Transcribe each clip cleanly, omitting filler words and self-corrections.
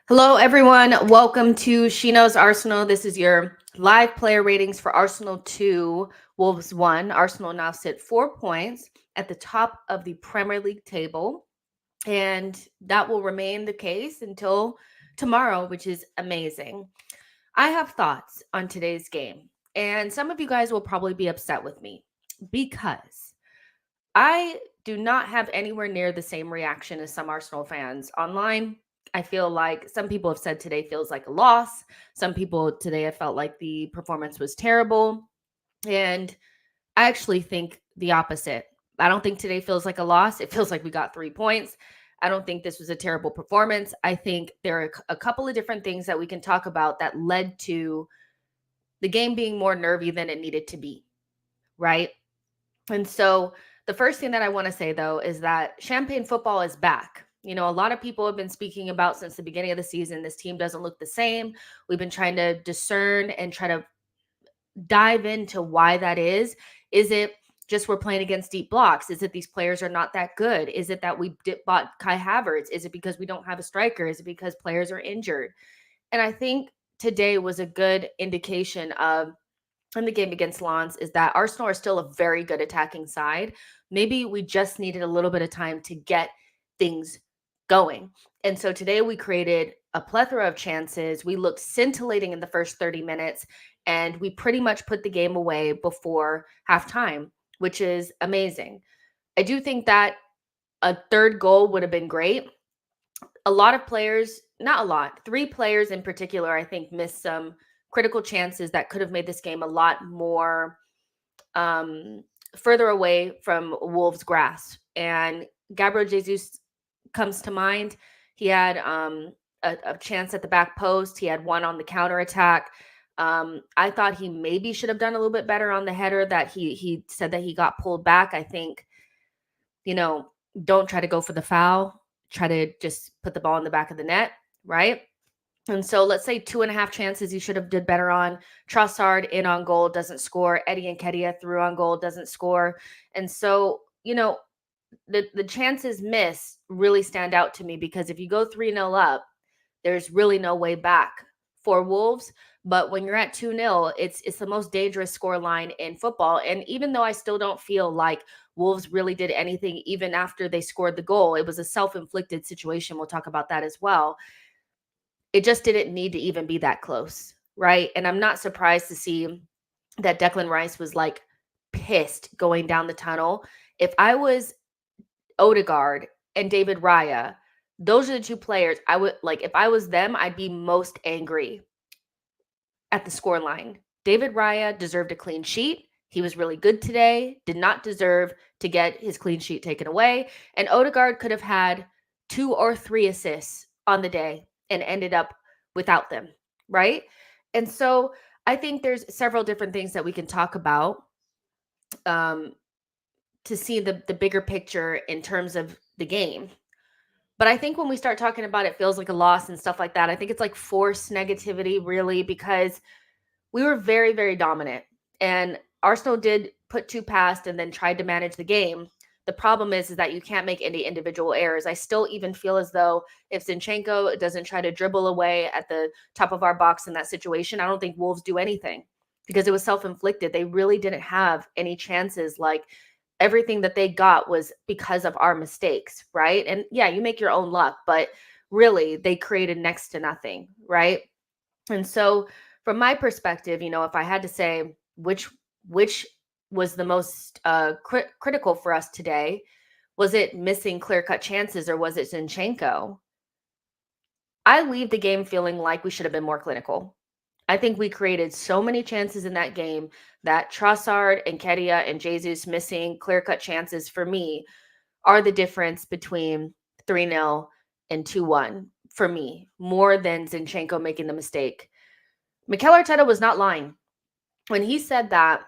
Hello, everyone. Welcome to She Knows Arsenal. This is your live player ratings for Arsenal 2, Wolves 1. Arsenal now sit 4 points at the top of the Premier League table, and that will remain the case until tomorrow, which is amazing. I have thoughts on today's game, and some of you guys will probably be upset with me because I do not have anywhere near the same reaction as some Arsenal fans online. I feel like some people have said today feels like a loss. Some people today have felt like the performance was terrible. And I actually think the opposite. I don't think today feels like a loss. It feels like we got 3 points. I don't think this was a terrible performance. I think there are a couple of different things that we can talk about that led to the game being more nervy than it needed to be, right? And so the first thing that I want to say though is that champagne football is back. A lot of people have been speaking about since the beginning of the season, this team doesn't look the same. We've been trying to discern and try to dive into why that is. Is it just we're playing against deep blocks? Is it these players are not that good? Is it that we bought Kai Havertz? Is it because we don't have a striker? Is it because players are injured? And I think today was a good indication of in the game against Lens is that Arsenal are still a very good attacking side. Maybe we just needed a little bit of time to get things going. And so today we created a plethora of chances. We looked scintillating in the first 30 minutes, and we pretty much put the game away before halftime, which is amazing. I do think that a third goal would have been great. A lot of players, not a lot, three players in particular, I think missed some critical chances that could have made this game a lot more um, further away from Wolves' grasp. And Gabriel Jesus comes to mind. He had a chance at the back post. He had one on the counter attack. I thought he maybe should have done a little bit better on the header that he said that he got pulled back. I think, you know, don't try to go for the foul. Try to just put the ball in the back of the net, right? And so let's say 2.5 chances he should have did better on. Trossard in on goal, doesn't score. Eddie and Kedia through on goal, doesn't score. And so, the chances missed really stand out to me because if you go 3-0 up, there's really no way back for Wolves. But when you're at 2-0, it's the most dangerous score line in football. And even though I still don't feel like Wolves really did anything even after they scored the goal, it was a self-inflicted situation. We'll talk about that as well. It just didn't need to even be that close, right? And I'm not surprised to see that Declan Rice was like pissed going down the tunnel. If I was Odegaard and David Raya, those are the two players I would like. If I was them, I'd be most angry at the score line. David Raya deserved a clean sheet. He was really good today, did not deserve to get his clean sheet taken away. And Odegaard could have had 2 or 3 assists on the day and ended up without them, right? And so I think there's several different things that we can talk about um, to see the bigger picture in terms of the game. But I think when we start talking about it feels like a loss and stuff like that, I think it's like forced negativity, really, because we were very, very dominant. And Arsenal did put 2 past and then tried to manage the game. The problem is that you can't make any individual errors. I still even feel as though if Zinchenko doesn't try to dribble away at the top of our box in that situation, I don't think Wolves do anything because it was self-inflicted. They really didn't have any chances. Like everything that they got was because of our mistakes, right? And yeah, you make your own luck, but really they created next to nothing, right? And so from my perspective, if I had to say which was the most critical for us today, was it missing clear-cut chances or was it Zinchenko? I leave the game feeling like we should have been more clinical. I think we created so many chances in that game that Trossard and Kedia and Jesus missing clear-cut chances for me are the difference between 3-0 and 2-1 for me, more than Zinchenko making the mistake. Mikel Arteta was not lying. When he said that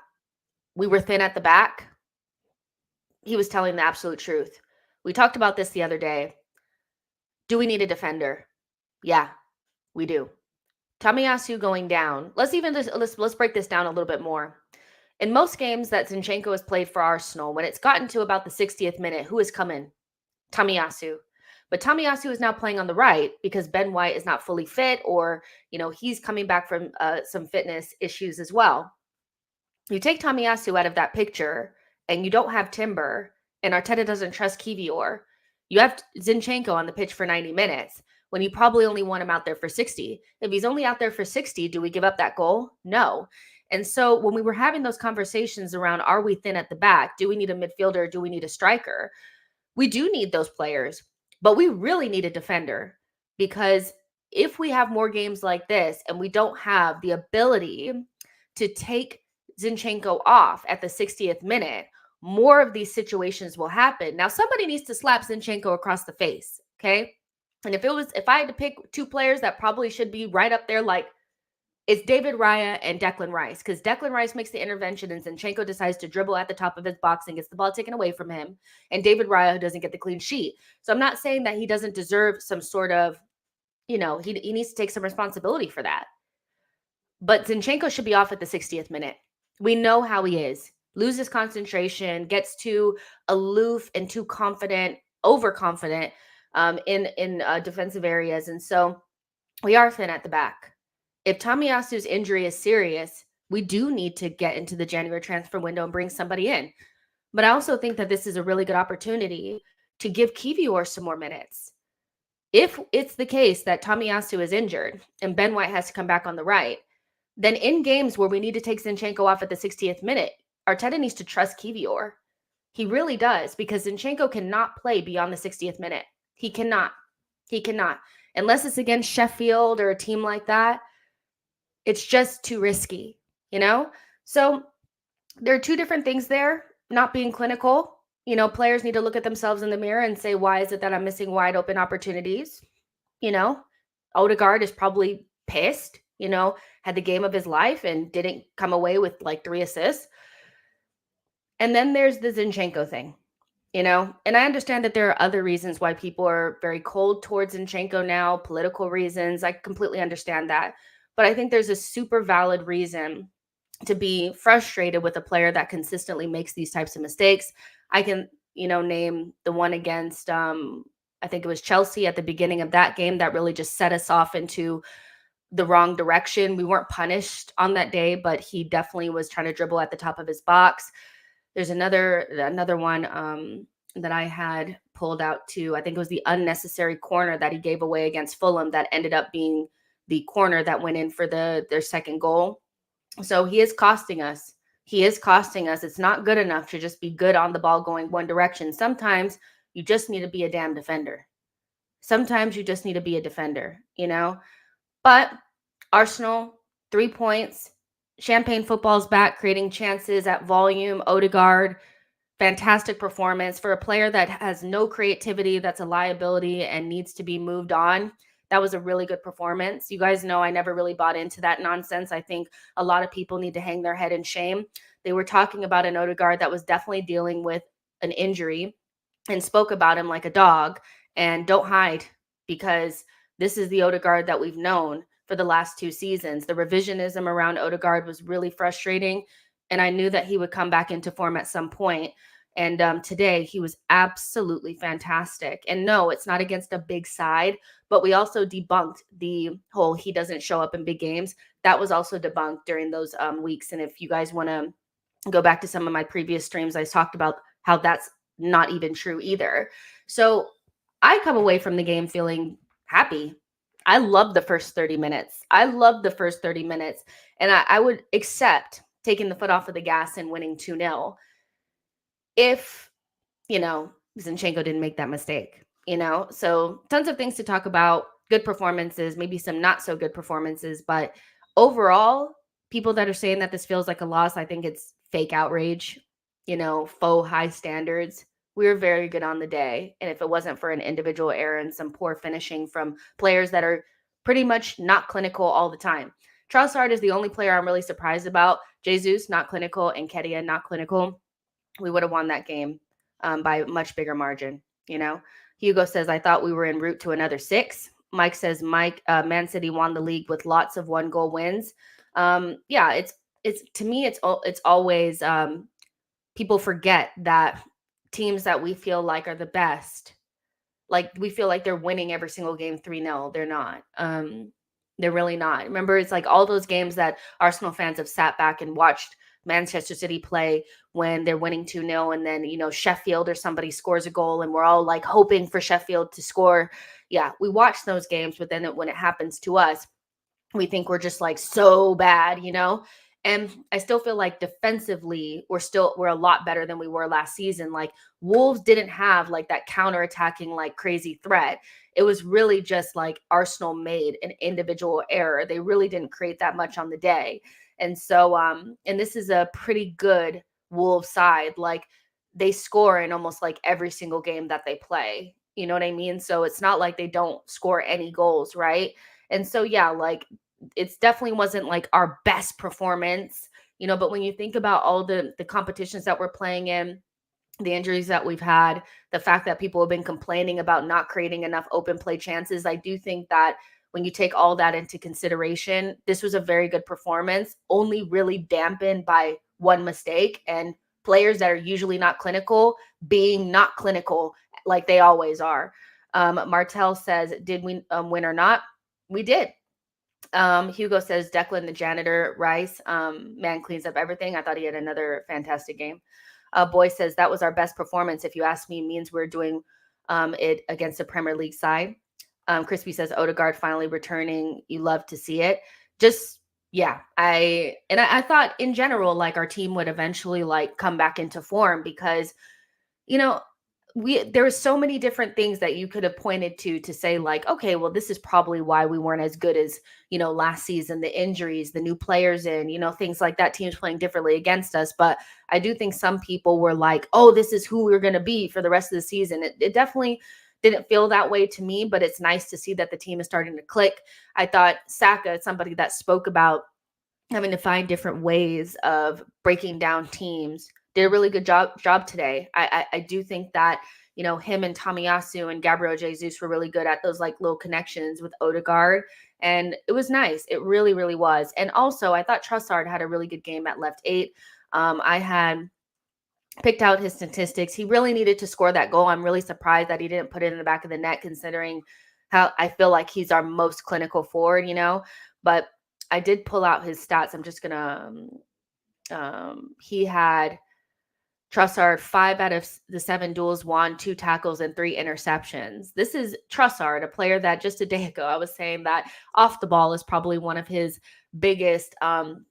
we were thin at the back, he was telling the absolute truth. We talked about this the other day. Do we need a defender? Yeah, we do. Tomiyasu going down. Let's break this down a little bit more. In most games that Zinchenko has played for Arsenal, when it's gotten to about the 60th minute, who has come in? Tomiyasu. But Tomiyasu is now playing on the right because Ben White is not fully fit, or, he's coming back from some fitness issues as well. You take Tomiyasu out of that picture and you don't have Timber, and Arteta doesn't trust Kivior. You have Zinchenko on the pitch for 90 minutes when you probably only want him out there for 60. If he's only out there for 60, do we give up that goal? No. And so when we were having those conversations around, are we thin at the back? Do we need a midfielder? Do we need a striker? We do need those players, but we really need a defender, because if we have more games like this and we don't have the ability to take Zinchenko off at the 60th minute, more of these situations will happen. Now, somebody needs to slap Zinchenko across the face, okay? And if I had to pick two players that probably should be right up there, like, it's David Raya and Declan Rice, because Declan Rice makes the intervention and Zinchenko decides to dribble at the top of his box and gets the ball taken away from him, and David Raya doesn't get the clean sheet. So I'm not saying that he doesn't deserve some sort of, he needs to take some responsibility for that. But Zinchenko should be off at the 60th minute. We know how he is. Loses concentration, gets too aloof and too confident, overconfident in defensive areas. And so we are thin at the back. If Tomiyasu's injury is serious, we do need to get into the January transfer window and bring somebody in. But I also think that this is a really good opportunity to give Kivior some more minutes. If it's the case that Tomiyasu is injured and Ben White has to come back on the right, then in games where we need to take Zinchenko off at the 60th minute, Arteta needs to trust Kivior. He really does, because Zinchenko cannot play beyond the 60th minute. He cannot. Unless it's against Sheffield or a team like that, it's just too risky, So there are two different things there, not being clinical. Players need to look at themselves in the mirror and say, why is it that I'm missing wide open opportunities? Odegaard is probably pissed, had the game of his life and didn't come away with like 3 assists. And then there's the Zinchenko thing, and I understand that there are other reasons why people are very cold towards Zinchenko now, political reasons. I completely understand that. But I think there's a super valid reason to be frustrated with a player that consistently makes these types of mistakes. I can, name the one against, I think it was Chelsea at the beginning of that game that really just set us off into the wrong direction. We weren't punished on that day, but he definitely was trying to dribble at the top of his box. There's another one that I had pulled out too. I think it was the unnecessary corner that he gave away against Fulham that ended up being the corner that went in for their second goal. So he is costing us. It's not good enough to just be good on the ball going one direction. Sometimes you just need to be a damn defender. But Arsenal, 3 points. Champagne football's back, creating chances at volume. Odegaard, fantastic performance for a player that has no creativity, that's a liability and needs to be moved on. That was a really good performance. You guys know I never really bought into that nonsense. I think a lot of people need to hang their head in shame. They were talking about an Odegaard that was definitely dealing with an injury and spoke about him like a dog. And don't hide, because this is the Odegaard that we've known for the last 2 seasons. The revisionism around Odegaard was really frustrating, and I knew that he would come back into form at some point. And today he was absolutely fantastic. And no, it's not against a big side, but we also debunked the whole he doesn't show up in big games. That was also debunked during those weeks. And if you guys want to go back to some of my previous streams, I talked about how that's not even true either. So I come away from the game feeling happy. I love the first 30 minutes. And I would accept taking the foot off of the gas and winning 2-0 if, Zinchenko didn't make that mistake, So tons of things to talk about, good performances, maybe some not so good performances. But overall, people that are saying that this feels like a loss, I think it's fake outrage, faux high standards. We were very good on the day. And if it wasn't for an individual error and some poor finishing from players that are pretty much not clinical all the time. Trossard is the only player I'm really surprised about. Jesus, not clinical, and Kedia, not clinical. We would have won that game by a much bigger margin, Hugo says, I thought we were en route to another 6. Mike says, Man City won the league with lots of 1-goal wins. Yeah, it's to me, it's always people forget that teams that we feel like are the best like we feel like they're winning every single game 3-0. They're not. They're really not. Remember, it's like all those games that Arsenal fans have sat back and watched Manchester City play when they're winning 2-0, and then, Sheffield or somebody scores a goal and we're all like hoping for Sheffield to score. Yeah, we watch those games, but then when it happens to us, we think we're just like so bad. And I still feel like defensively we're a lot better than we were last season. Like Wolves didn't have like that counterattacking like crazy threat. It was really just like Arsenal made an individual error. They really didn't create that much on the day. And so and this is a pretty good Wolves side. Like they score in almost like every single game that they play. You know what I mean? So it's not like they don't score any goals, right? And so, yeah, like it's definitely wasn't like our best performance, but when you think about all the competitions that we're playing in, the injuries that we've had, the fact that people have been complaining about not creating enough open play chances, I do think that when you take all that into consideration, this was a very good performance, only really dampened by one mistake and players that are usually not clinical being not clinical like they always are. Martel says, did we win or not? We did. Hugo says Declan the janitor, Rice, man cleans up everything. I thought he had another fantastic game. Boy says that was our best performance. If you ask me, means we're doing it against a Premier League side. Crispy says Odegaard finally returning. You love to see it. Just yeah, I thought in general like our team would eventually like come back into form because you know there were so many different things that you could have pointed to say like, okay, well, this is probably why we weren't as good as, last season, the injuries, the new players in, things like that, teams playing differently against us. But I do think some people were like, oh, this is who we're going to be for the rest of the season. It definitely didn't feel that way to me, but it's nice to see that the team is starting to click. I thought Saka, somebody that spoke about having to find different ways of breaking down teams, did a really good job today. I do think that him and Tomiyasu and Gabriel Jesus were really good at those like little connections with Odegaard, and it was nice. It really, really was. And also, I thought Trossard had a really good game at left 8. I had picked out his statistics. He really needed to score that goal. I'm really surprised that he didn't put it in the back of the net, considering how I feel like he's our most clinical forward. But I did pull out his stats. I'm just gonna. He had Trossard 5 out of the 7 duels won, 2 tackles and 3 interceptions. This is Trossard, a player that just a day ago I was saying that off the ball is probably one of his biggest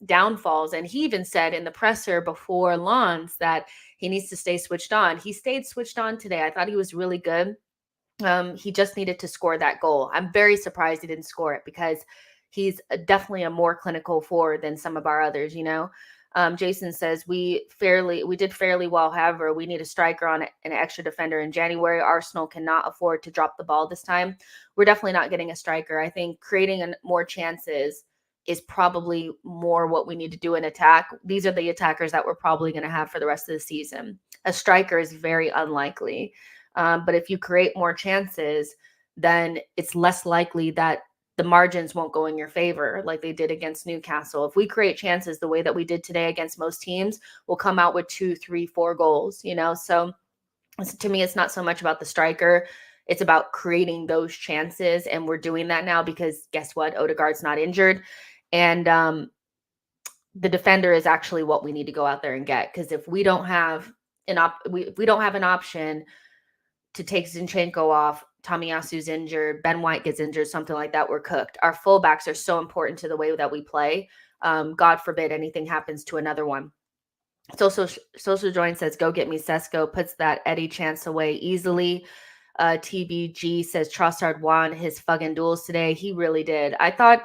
downfalls. And he even said in the presser before Lens that he needs to stay switched on. He stayed switched on today. I thought he was really good. He just needed to score that goal. I'm very surprised he didn't score it because he's definitely a more clinical forward than some of our others, Jason says we did fairly well. However, we need a striker on an extra defender in January. Arsenal cannot afford to drop the ball this time. We're definitely not getting a striker. I think creating more chances is probably more what we need to do in attack. These are the attackers that we're probably going to have for the rest of the season. A striker is very unlikely. But if you create more chances, then it's less likely that the margins won't go in your favor like they did against Newcastle. If we create chances the way that we did today against most teams, we'll come out with 2, 3, 4 goals, So to me, it's not so much about the striker. It's about creating those chances. And we're doing that now because guess what? Odegaard's not injured. And the defender is actually what we need to go out there and get. Because if we don't have if we don't have an option to take Zinchenko off, Tomiyasu's injured, Ben White gets injured, something like that, we're cooked. Our fullbacks are so important to the way that we play. God forbid anything happens to another one. Social Join says, go get me Sesko, puts that Eddie chance away easily. TBG says Trossard won his fucking duels today. He really did. I thought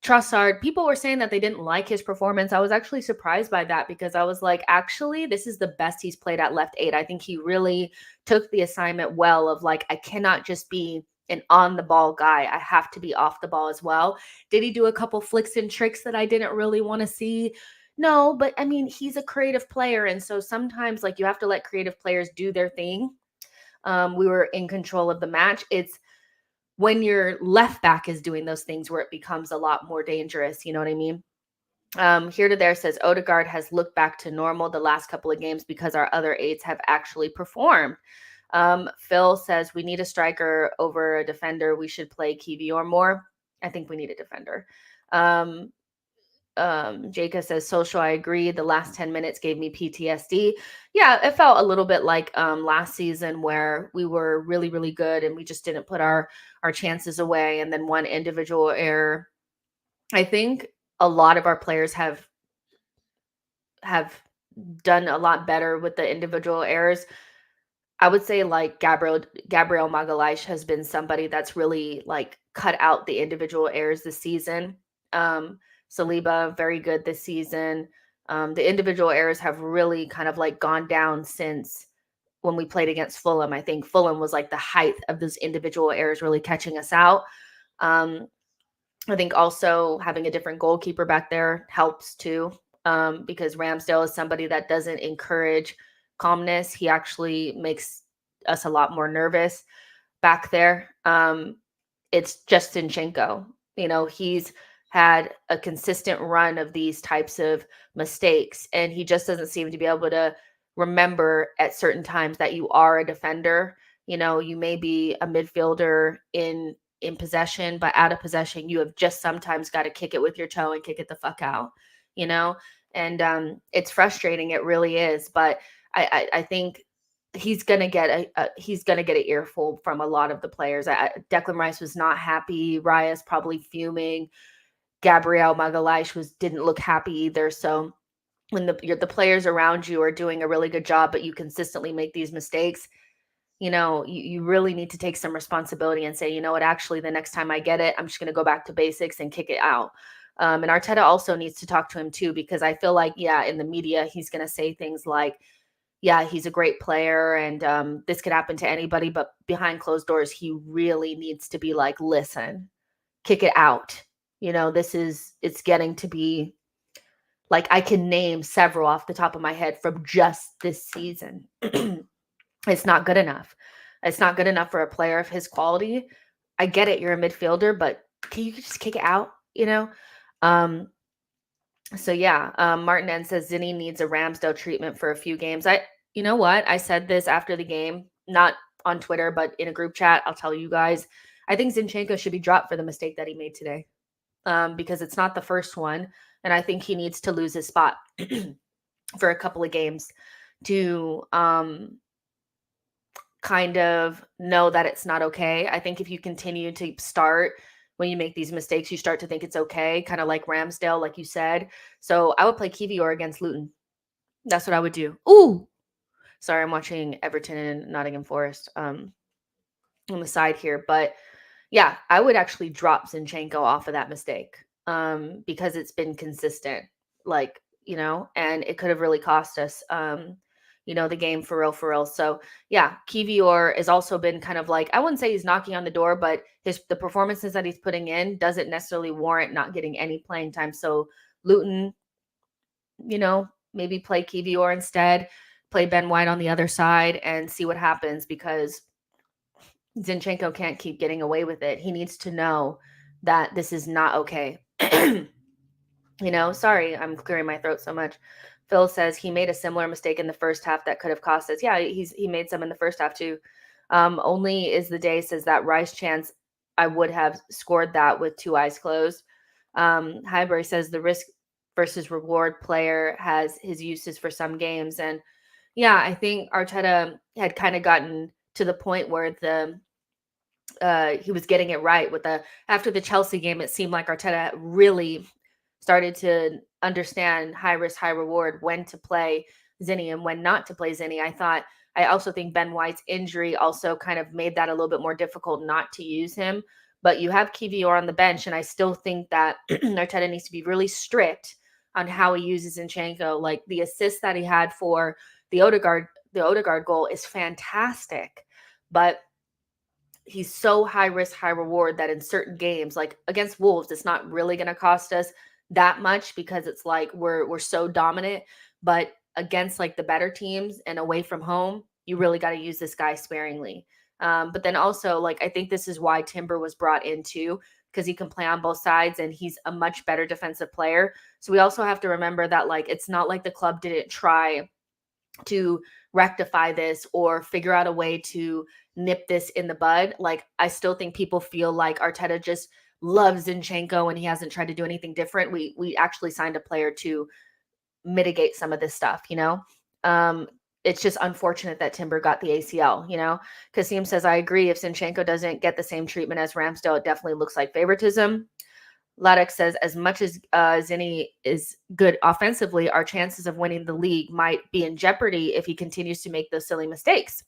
Trossard, people were saying that they didn't like his performance. I was actually surprised by that because I was like, actually, this is the best he's played at left 8. I think he really took the assignment well of like, I cannot just be an on the ball guy. I have to be off the ball as well. Did he do a couple flicks and tricks that I didn't really want to see? No, but I mean, he's a creative player. And so sometimes like you have to let creative players do their thing. We were in control of the match. It's when your left back is doing those things where it becomes a lot more dangerous. You know what I mean? Here to there says Odegaard has looked back to normal the last couple of games because our other 8s have actually performed. Phil says we need a striker over a defender. We should play Kivior more. I think we need a defender. Jacob says social. I agree. The last 10 minutes gave me PTSD. Yeah, it felt a little bit like last season where we were really, really good and we just didn't put our chances away. And then one individual error. I think a lot of our players have done a lot better with the individual errors. I would say like Gabriel Magalhaes has been somebody that's really like cut out the individual errors this season. Saliba, very good this season. The individual errors have really kind of like gone down since when we played against Fulham. I think Fulham was like the height of those individual errors really catching us out. I think also having a different goalkeeper back there helps too, because Ramsdale is somebody that doesn't encourage calmness. He actually makes us a lot more nervous back there. It's just Zinchenko. He's had a consistent run of these types of mistakes, and he just doesn't seem to be able to remember at certain times that you are a defender. You may be a midfielder in possession, but out of possession, you have just sometimes got to kick it with your toe and kick it the fuck out, you know? And it's frustrating. It really is. But I think he's gonna get an earful from a lot of the players. Declan Rice was not happy. Raya's probably fuming. Gabriel Magalhaes didn't look happy either. So when the players around you are doing a really good job, but you consistently make these mistakes, you really need to take some responsibility and say, you know what, actually, the next time I get it, I'm just going to go back to basics and kick it out. And Arteta also needs to talk to him too, because I feel like, in the media, he's going to say things like, yeah, he's a great player and this could happen to anybody. But behind closed doors, he really needs to be like, listen, kick it out. It's getting to be like, I can name several off the top of my head from just this season. It's not good enough. It's not good enough for a player of his quality. I get it. You're a midfielder, but can you just kick it out? So yeah, Martin N says Zinni needs a Ramsdale treatment for a few games. You know what? I said this after the game, not on Twitter, but in a group chat. I'll tell you guys. I think Zinchenko should be dropped for the mistake that he made today, because it's not the first one, and I think he needs to lose his spot for a couple of games to kind of know that it's not okay. I think if you continue to start when you make these mistakes, you start to think it's okay, kind of like Ramsdale, like you said. So I would play Kivior against Luton. That's what I would do. Ooh, sorry, I'm watching Everton and Nottingham Forest on the side here. But yeah, I would actually drop Zinchenko off of that mistake, because it's been consistent, and it could have really cost us, the game for real. So yeah, Kivior has also been kind of like, I wouldn't say he's knocking on the door, but the performances that he's putting in doesn't necessarily warrant not getting any playing time. So Luton, maybe play Kivior instead, play Ben White on the other side and see what happens, because Zinchenko can't keep getting away with it. He needs to know that this is not okay. Sorry, I'm clearing my throat so much. Phil says he made a similar mistake in the first half that could have cost us. Yeah, he made some in the first half too. Only is the day says that Rice chance, I would have scored that with two eyes closed. Highbury says the risk versus reward player has his uses for some games. And yeah, I think Arteta had kind of gotten to the point where he was getting it right after the Chelsea game. It seemed like Arteta really started to understand high risk, high reward, when to play Zinni and when not to play Zinni. I also think Ben White's injury also kind of made that a little bit more difficult not to use him. But you have Kivior on the bench, and I still think that Arteta needs to be really strict on how he uses Zinchenko. Like the assist that he had for the Odegaard goal is fantastic, but he's so high risk, high reward that in certain games, like against Wolves, it's not really going to cost us that much because it's like we're so dominant. But against like the better teams and away from home, you really got to use this guy sparingly. But then also, like, I think this is why Timber was brought in too, because he can play on both sides and he's a much better defensive player. So we also have to remember that, like, it's not like the club didn't try to rectify this or figure out a way to nip this in the bud. Like, I still think people feel like Arteta just loves Zinchenko and he hasn't tried to do anything different. We actually signed a player to mitigate some of this stuff, you know? It's just unfortunate that Timber got the ACL, you know? Kasim says, I agree. If Zinchenko doesn't get the same treatment as Ramsdale, it definitely looks like favoritism. Ladek says, as much as Zinni is good offensively, our chances of winning the league might be in jeopardy if he continues to make those silly mistakes.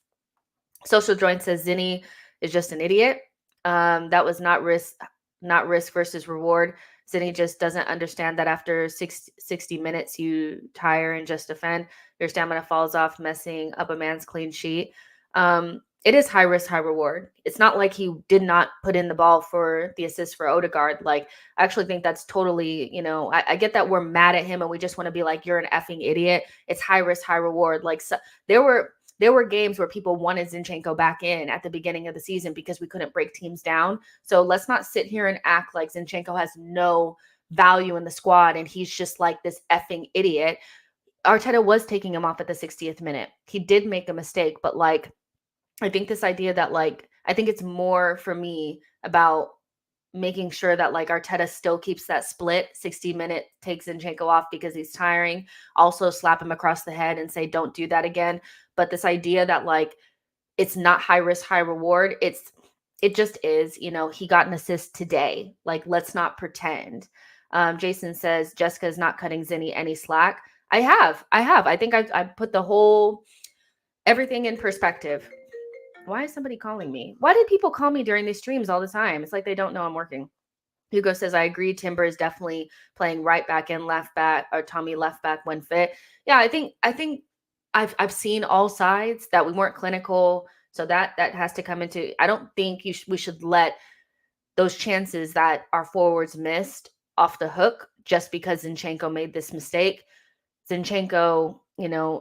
Social Joint says Zinni is just an idiot. That was not risk versus reward. Zinni just doesn't understand that after 60 minutes, you tire and just defend. Your stamina falls off, messing up a man's clean sheet. It is high risk, high reward. It's not like he did not put in the ball for the assist for Odegaard. Like, I actually think that's totally, I get that we're mad at him and we just want to be like, you're an effing idiot. It's high risk, high reward. Like, so, there were games where people wanted Zinchenko back in at the beginning of the season because we couldn't break teams down. So let's not sit here and act like Zinchenko has no value in the squad and he's just like this effing idiot. Arteta was taking him off at the 60th minute. He did make a mistake, but like, I think this idea that like, I think it's more for me about making sure that like Arteta still keeps that split 60-minute, takes Zinchenko off because he's tiring, also slap him across the head and say, don't do that again. But this idea that like, it's not high risk, high reward. It just is, he got an assist today. Like, let's not pretend. Jason says, Jessica's not cutting Zinni any slack. I have. I think I put everything in perspective. Why is somebody calling me? Why did people call me during these streams all the time? It's like they don't know I'm working. Hugo says, I agree. Timber is definitely playing right back and left back, or Tommy left back when fit. Yeah, I think I've seen all sides that we weren't clinical. So that has to come into, I don't think we should let those chances that our forwards missed off the hook just because Zinchenko made this mistake. Zinchenko,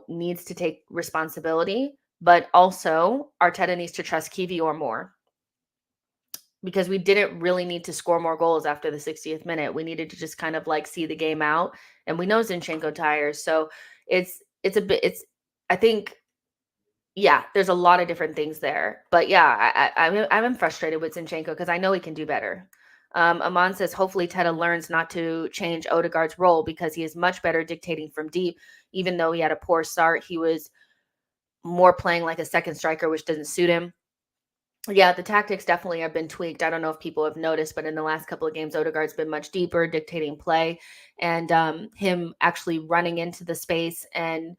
needs to take responsibility, but also Arteta needs to trust Kiwior more because we didn't really need to score more goals after the 60th minute. We needed to just kind of like see the game out, and we know Zinchenko tires. So I think, yeah, there's a lot of different things there, but yeah, I'm frustrated with Zinchenko because I know he can do better. Aman says, hopefully Teta learns not to change Odegaard's role because he is much better dictating from deep. Even though he had a poor start, he was more playing like a second striker, which doesn't suit him. Yeah, the tactics definitely have been tweaked. I don't know if people have noticed, but in the last couple of games, Odegaard's been much deeper, dictating play, and him actually running into the space and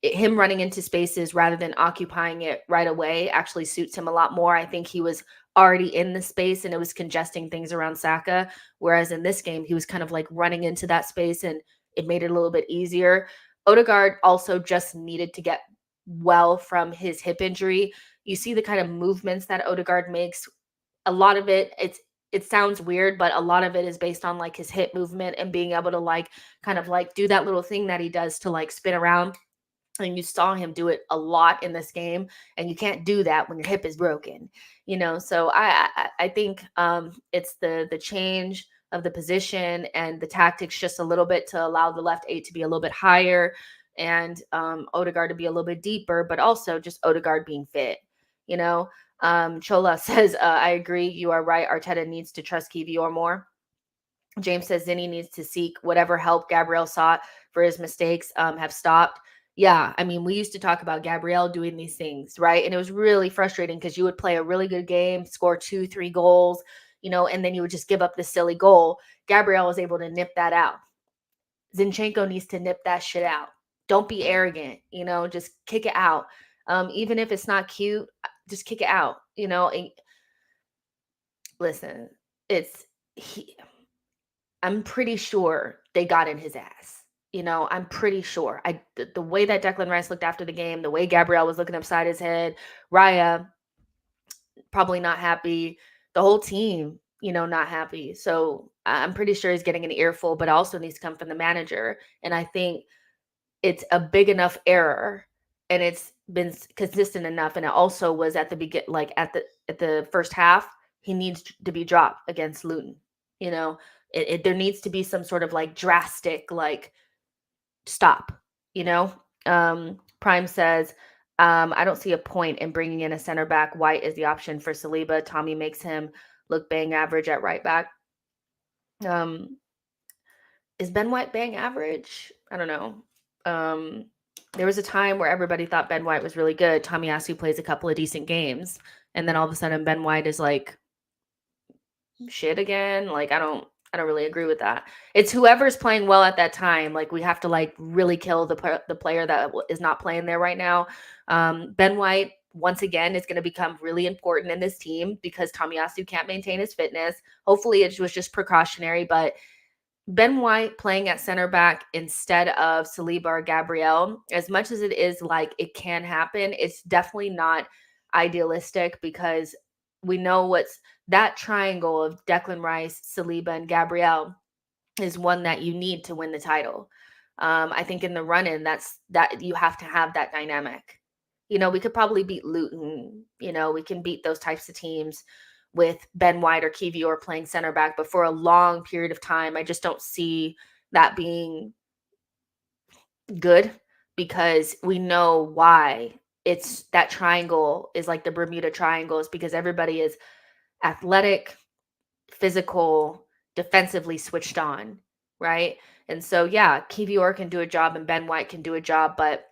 him running into spaces rather than occupying it right away actually suits him a lot more. I think he was already in the space and it was congesting things around Saka. Whereas in this game, he was kind of like running into that space and it made it a little bit easier. Odegaard also just needed to get well from his hip injury. You see the kind of movements that Odegaard makes. A lot of it sounds weird, but a lot of it is based on like his hip movement and being able to like kind of like do that little thing that he does to like spin around. And you saw him do it a lot in this game, and you can't do that when your hip is broken, So I think it's the change of the position and the tactics just a little bit to allow the left 8 to be a little bit higher and Odegaard to be a little bit deeper, but also just Odegaard being fit, Chola says, I agree. You are right. Arteta needs to trust Kiwior more. James says Zinni needs to seek whatever help Gabriel sought for his mistakes have stopped. Yeah, I mean, we used to talk about Gabriel doing these things, right? And it was really frustrating because you would play a really good game, score 2-3 goals, and then you would just give up this silly goal. Gabriel was able to nip that out. Zinchenko needs to nip that shit out. Don't be arrogant, just kick it out. Even if it's not cute, just kick it out, And listen, I'm pretty sure they got in his ass. I'm pretty sure. The way that Declan Rice looked after the game, the way Gabriel was looking upside his head, Raya probably not happy, the whole team, not happy. So I'm pretty sure he's getting an earful, but also needs to come from the manager. And I think it's a big enough error and it's been consistent enough. And it also was at the at the first half, he needs to be dropped against Luton. There needs to be some sort of like drastic like stop, Prime says, I don't see a point in bringing in a center back. White is the option for Saliba. Tommy makes him look bang average at right back. Is Ben White bang average? I don't know. There was a time where everybody thought Ben White was really good. Tomiyasu plays a couple of decent games, and then all of a sudden Ben White is like shit again. Like I don't really agree with that. It's whoever's playing well at that time. Like we have to like really kill the player that is not playing there right now. Ben White once again is going to become really important in this team because Tomiyasu can't maintain his fitness. Hopefully it was just precautionary, but Ben White playing at center back instead of Saliba or Gabriel, as much as it is like it can happen, it's definitely not idealistic because we know what's that triangle of Declan Rice, Saliba, and Gabriel is one that you need to win the title. I think in the run-in, that you have to have that dynamic. We could probably beat Luton. We can beat those types of teams with Ben White or Kivior playing center back, but for a long period of time, I just don't see that being good because we know why it's that triangle is like the Bermuda Triangle is because everybody is athletic, physical, defensively switched on, right? And so, yeah, Kivior can do a job and Ben White can do a job, but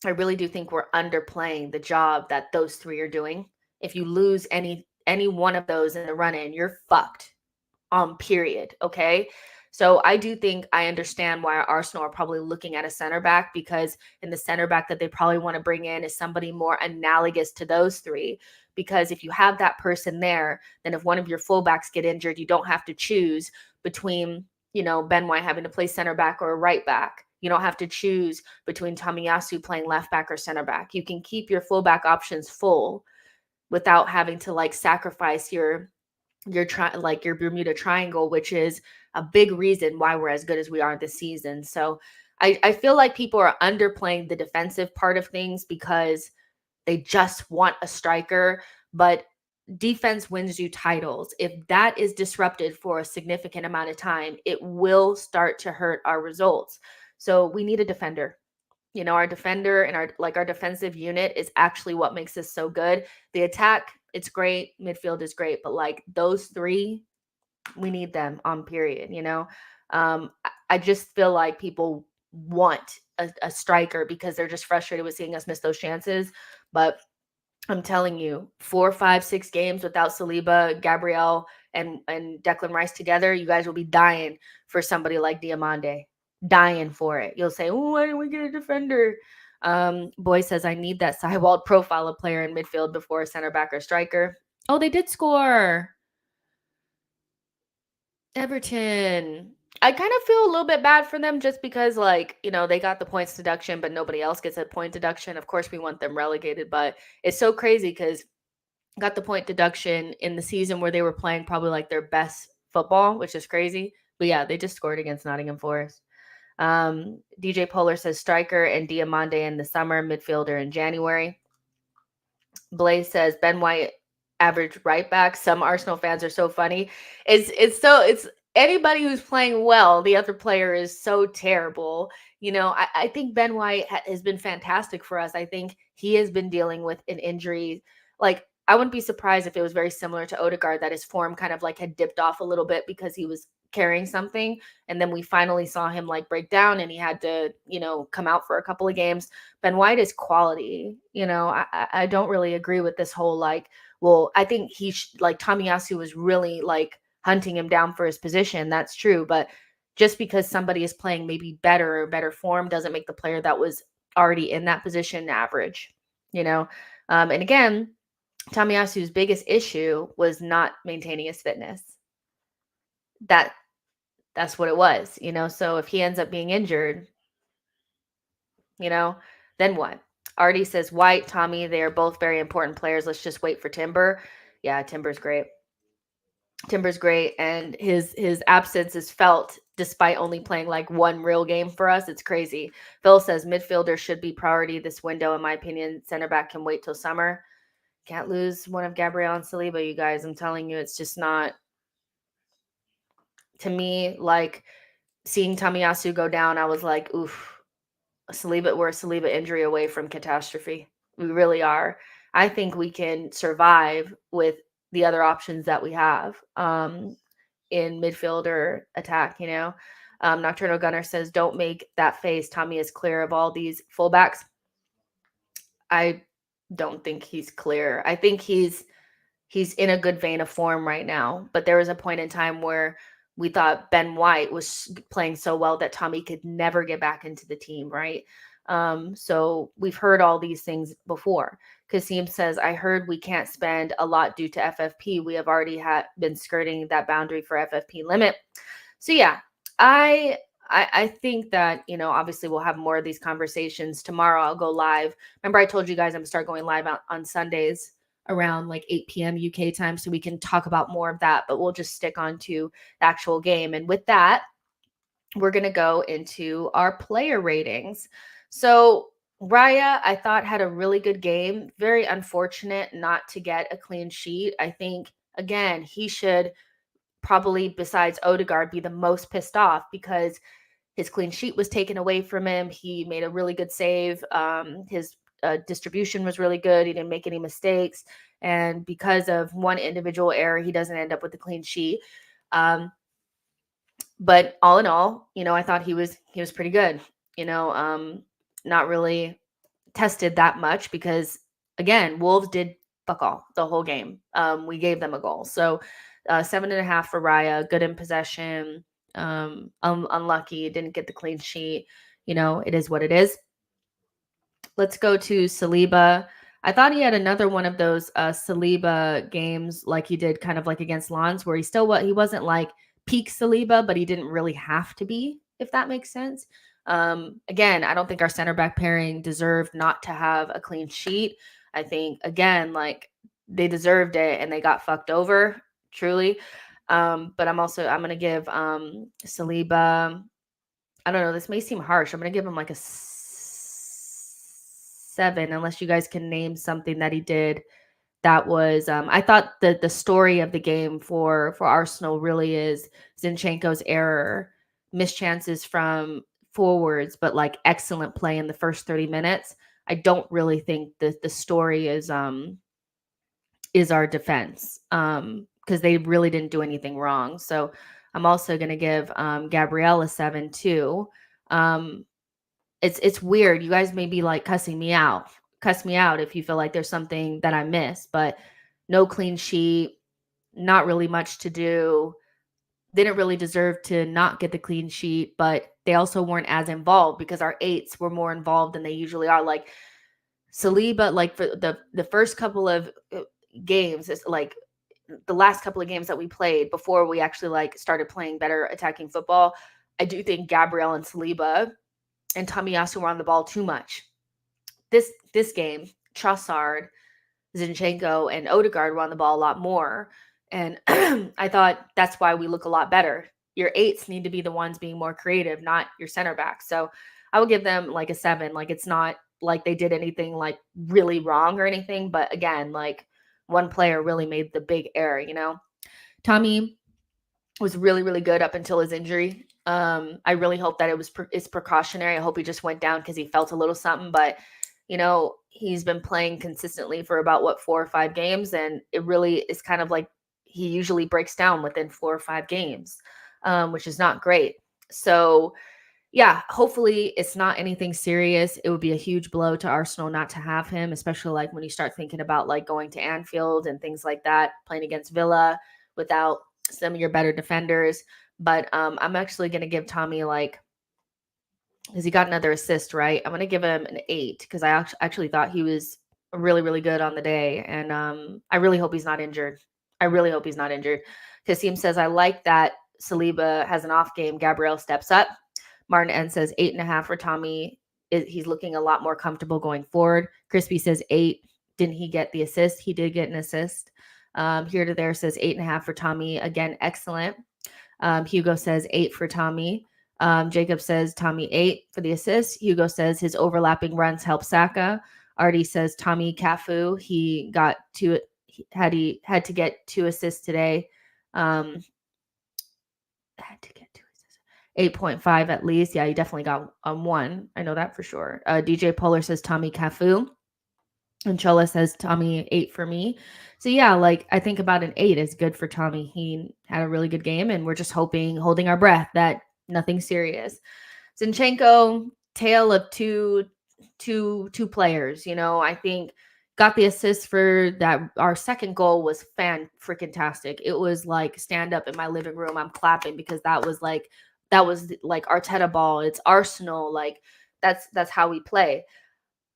I really do think we're underplaying the job that those three are doing. If you lose any one of those in the run-in, you're fucked. Period. Okay. So I do think I understand why Arsenal are probably looking at a center back because in the center back that they probably want to bring in is somebody more analogous to those three. Because if you have that person there, then if one of your fullbacks get injured, you don't have to choose between, Ben White having to play center back or a right back. You don't have to choose between Tomiyasu playing left back or center back. You can keep your fullback options full without having to like sacrifice your your Bermuda Triangle, which is a big reason why we're as good as we are this season. So I feel like people are underplaying the defensive part of things because they just want a striker, but defense wins you titles. If that is disrupted for a significant amount of time, it will start to hurt our results. So we need a defender. Our defender and our defensive unit is actually what makes us so good. The attack, it's great. Midfield is great, but like those three, we need them on period. I just feel like people want a striker because they're just frustrated with seeing us miss those chances. But I'm telling you, 4, 5, 6 games without Saliba, Gabriel, and Declan Rice together, you guys will be dying for somebody like Diamande. Dying for it. You'll say, "Oh, why didn't we get a defender?" Boy says, "I need that sidewalled profile of player in midfield before a center back or striker." Oh, they did score. Everton. I kind of feel a little bit bad for them just because, they got the points deduction, but nobody else gets a point deduction. Of course, we want them relegated, but it's so crazy because got the point deduction in the season where they were playing probably like their best football, which is crazy. But yeah, they just scored against Nottingham Forest. DJ Polar says striker and Diamande in the summer, midfielder in January. Blaze says Ben White average right back. Some Arsenal fans are so funny. It's anybody who's playing well, the other player is so terrible. I think Ben White has been fantastic for us. I think he has been dealing with an injury. Like I wouldn't be surprised if it was very similar to Odegaard, that his form kind of like had dipped off a little bit because he was carrying something, and then we finally saw him like break down and he had to come out for a couple of games. Ben White is quality. I don't really agree with this whole like, well, I think like Tomiyasu was really like hunting him down for his position. That's true, but just because somebody is playing maybe better or better form doesn't make the player that was already in that position average. And again, Tomiyasu's biggest issue was not maintaining his fitness. That's what it was. So if he ends up being injured, then what? Artie says White, Tommy, they are both very important players. Let's just wait for Timber. Yeah, Timber's great. Timber's great, and his absence is felt despite only playing like one real game for us. It's crazy. Phil says midfielder should be priority this window, in my opinion. Center back can wait till summer. Can't lose one of Gabriel and Saliba, you guys. I'm telling you, it's just not. To me, like seeing Tomiyasu go down, I was like, oof. we're a Saliba injury away from catastrophe. We really are. I think we can survive with the other options that we have in midfield or attack, you know. Nocturnal Gunner says, don't make that face. Tommy is clear of all these fullbacks. I don't think he's clear. I think he's in a good vein of form right now. But there was a point in time where we thought Ben White was playing so well that Tommy could never get back into the team, right? So we've heard all these things before. Kasim says, I heard we can't spend a lot due to FFP. We have already been skirting that boundary for FFP limit. So yeah, I think that, you know, obviously we'll have more of these conversations. Tomorrow I'll go live. Remember I told you guys I'm going to start going live on Sundays around like 8 p.m. UK time, so we can talk about more of that, but we'll just stick on to the actual game. And with that, we're going to go into our player ratings. So Raya, I thought, had a really good game. Very unfortunate not to get a clean sheet. I think, again, he should probably, besides Odegaard, be the most pissed off because his clean sheet was taken away from him. He made a really good save. His distribution was really good. He didn't make any mistakes. And because of one individual error, he doesn't end up with a clean sheet. But all in all, you know, I thought he was pretty good. You know, not really tested that much because, again, Wolves did fuck all the whole game. We gave them a goal. So 7.5 for Raya, good in possession. Unlucky, didn't get the clean sheet. You know, it is what it is. Let's go to Saliba. I thought he had another one of those Saliba games like he did kind of like against Lens, where he wasn't like peak Saliba, but he didn't really have to be, if that makes sense. Again, I don't think our center back pairing deserved not to have a clean sheet. I think, again, like they deserved it and they got fucked over, truly. But I'm going to give Saliba, I don't know, this may seem harsh. I'm going to give him like a 7, unless you guys can name something that he did that was, I thought the story of the game for Arsenal really is Zinchenko's error, missed chances from forwards, but like excellent play in the first 30 minutes. I don't really think that the story is our defense, because they really didn't do anything wrong. So I'm also going to give Gabriel a 7 too. It's weird. You guys may be like cussing me out. Cuss me out if you feel like there's something that I missed, but no clean sheet, not really much to do. Didn't really deserve to not get the clean sheet, but they also weren't as involved because our eights were more involved than they usually are. Like Saliba, like for the first couple of games, it's like the last couple of games that we played before we actually like started playing better attacking football. I do think Gabriel and Saliba and Tomiyasu were on the ball too much. This game, Trossard, Zinchenko, and Odegaard were on the ball a lot more. And I thought that's why we look a lot better. Your eights need to be the ones being more creative, not your center backs. So I would give them like a 7. Like it's not like they did anything like really wrong or anything. But again, like one player really made the big error, you know? Tommy was really, really good up until his injury. I really hope that it's precautionary. I hope he just went down because he felt a little something, but you know, he's been playing consistently for about 4 or 5 games, and it really is kind of like he usually breaks down within 4 or 5 games, which is not great. So yeah, hopefully it's not anything serious. It would be a huge blow to Arsenal not to have him, especially like when you start thinking about like going to Anfield and things like that, playing against Villa without some of your better defenders. But I'm actually going to give Tommy like, because he got another assist, right? I'm going to give him an 8 because I actually thought he was really, really good on the day. And I really hope he's not injured. I really hope he's not injured. Kasim says, I like that Saliba has an off game. Gabriel steps up. Martin N says 8.5 for Tommy. He's looking a lot more comfortable going forward. Crispy says 8. Didn't he get the assist? He did get an assist. Here to there says 8.5 for Tommy. Again, excellent. Hugo says 8 for Tommy. Jacob says Tommy 8 for the assist. Hugo says his overlapping runs help Saka. Artie says Tommy Cafu. He got two. Had to get 2 assists today. Had to get 2 assists. 8.5 at least. Yeah, you definitely got 1. I know that for sure. DJ Polar says Tommy Cafu. And Chola says Tommy 8 for me. So yeah, like I think about an 8 is good for Tommy. He had a really good game, and we're just holding our breath that nothing serious. Zinchenko, tale of two players. You know, I think got the assist for that. Our second goal was fan freaking tastic. It was like stand up in my living room. I'm clapping because that was like Arteta ball. It's Arsenal. Like that's how we play.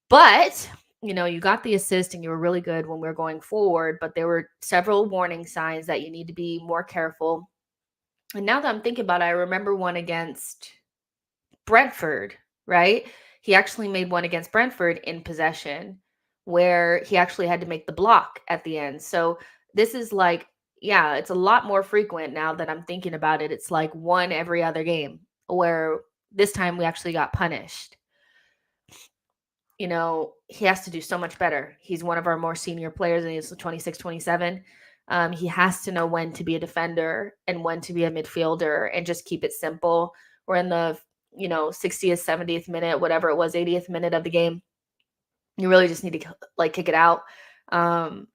But you know, you got the assist and you were really good when we were going forward, but there were several warning signs that you need to be more careful. And now that I'm thinking about it, I remember one against Brentford, right? He actually made one against Brentford in possession where he actually had to make the block at the end. So this is like, yeah, it's a lot more frequent now that I'm thinking about it. It's like one every other game where this time we actually got punished. You know, he has to do so much better. He's one of our more senior players and he's 26, 27. He has to know when to be a defender and when to be a midfielder and just keep it simple. We're in the, 60th, 70th minute, whatever it was, 80th minute of the game. You really just need to like kick it out.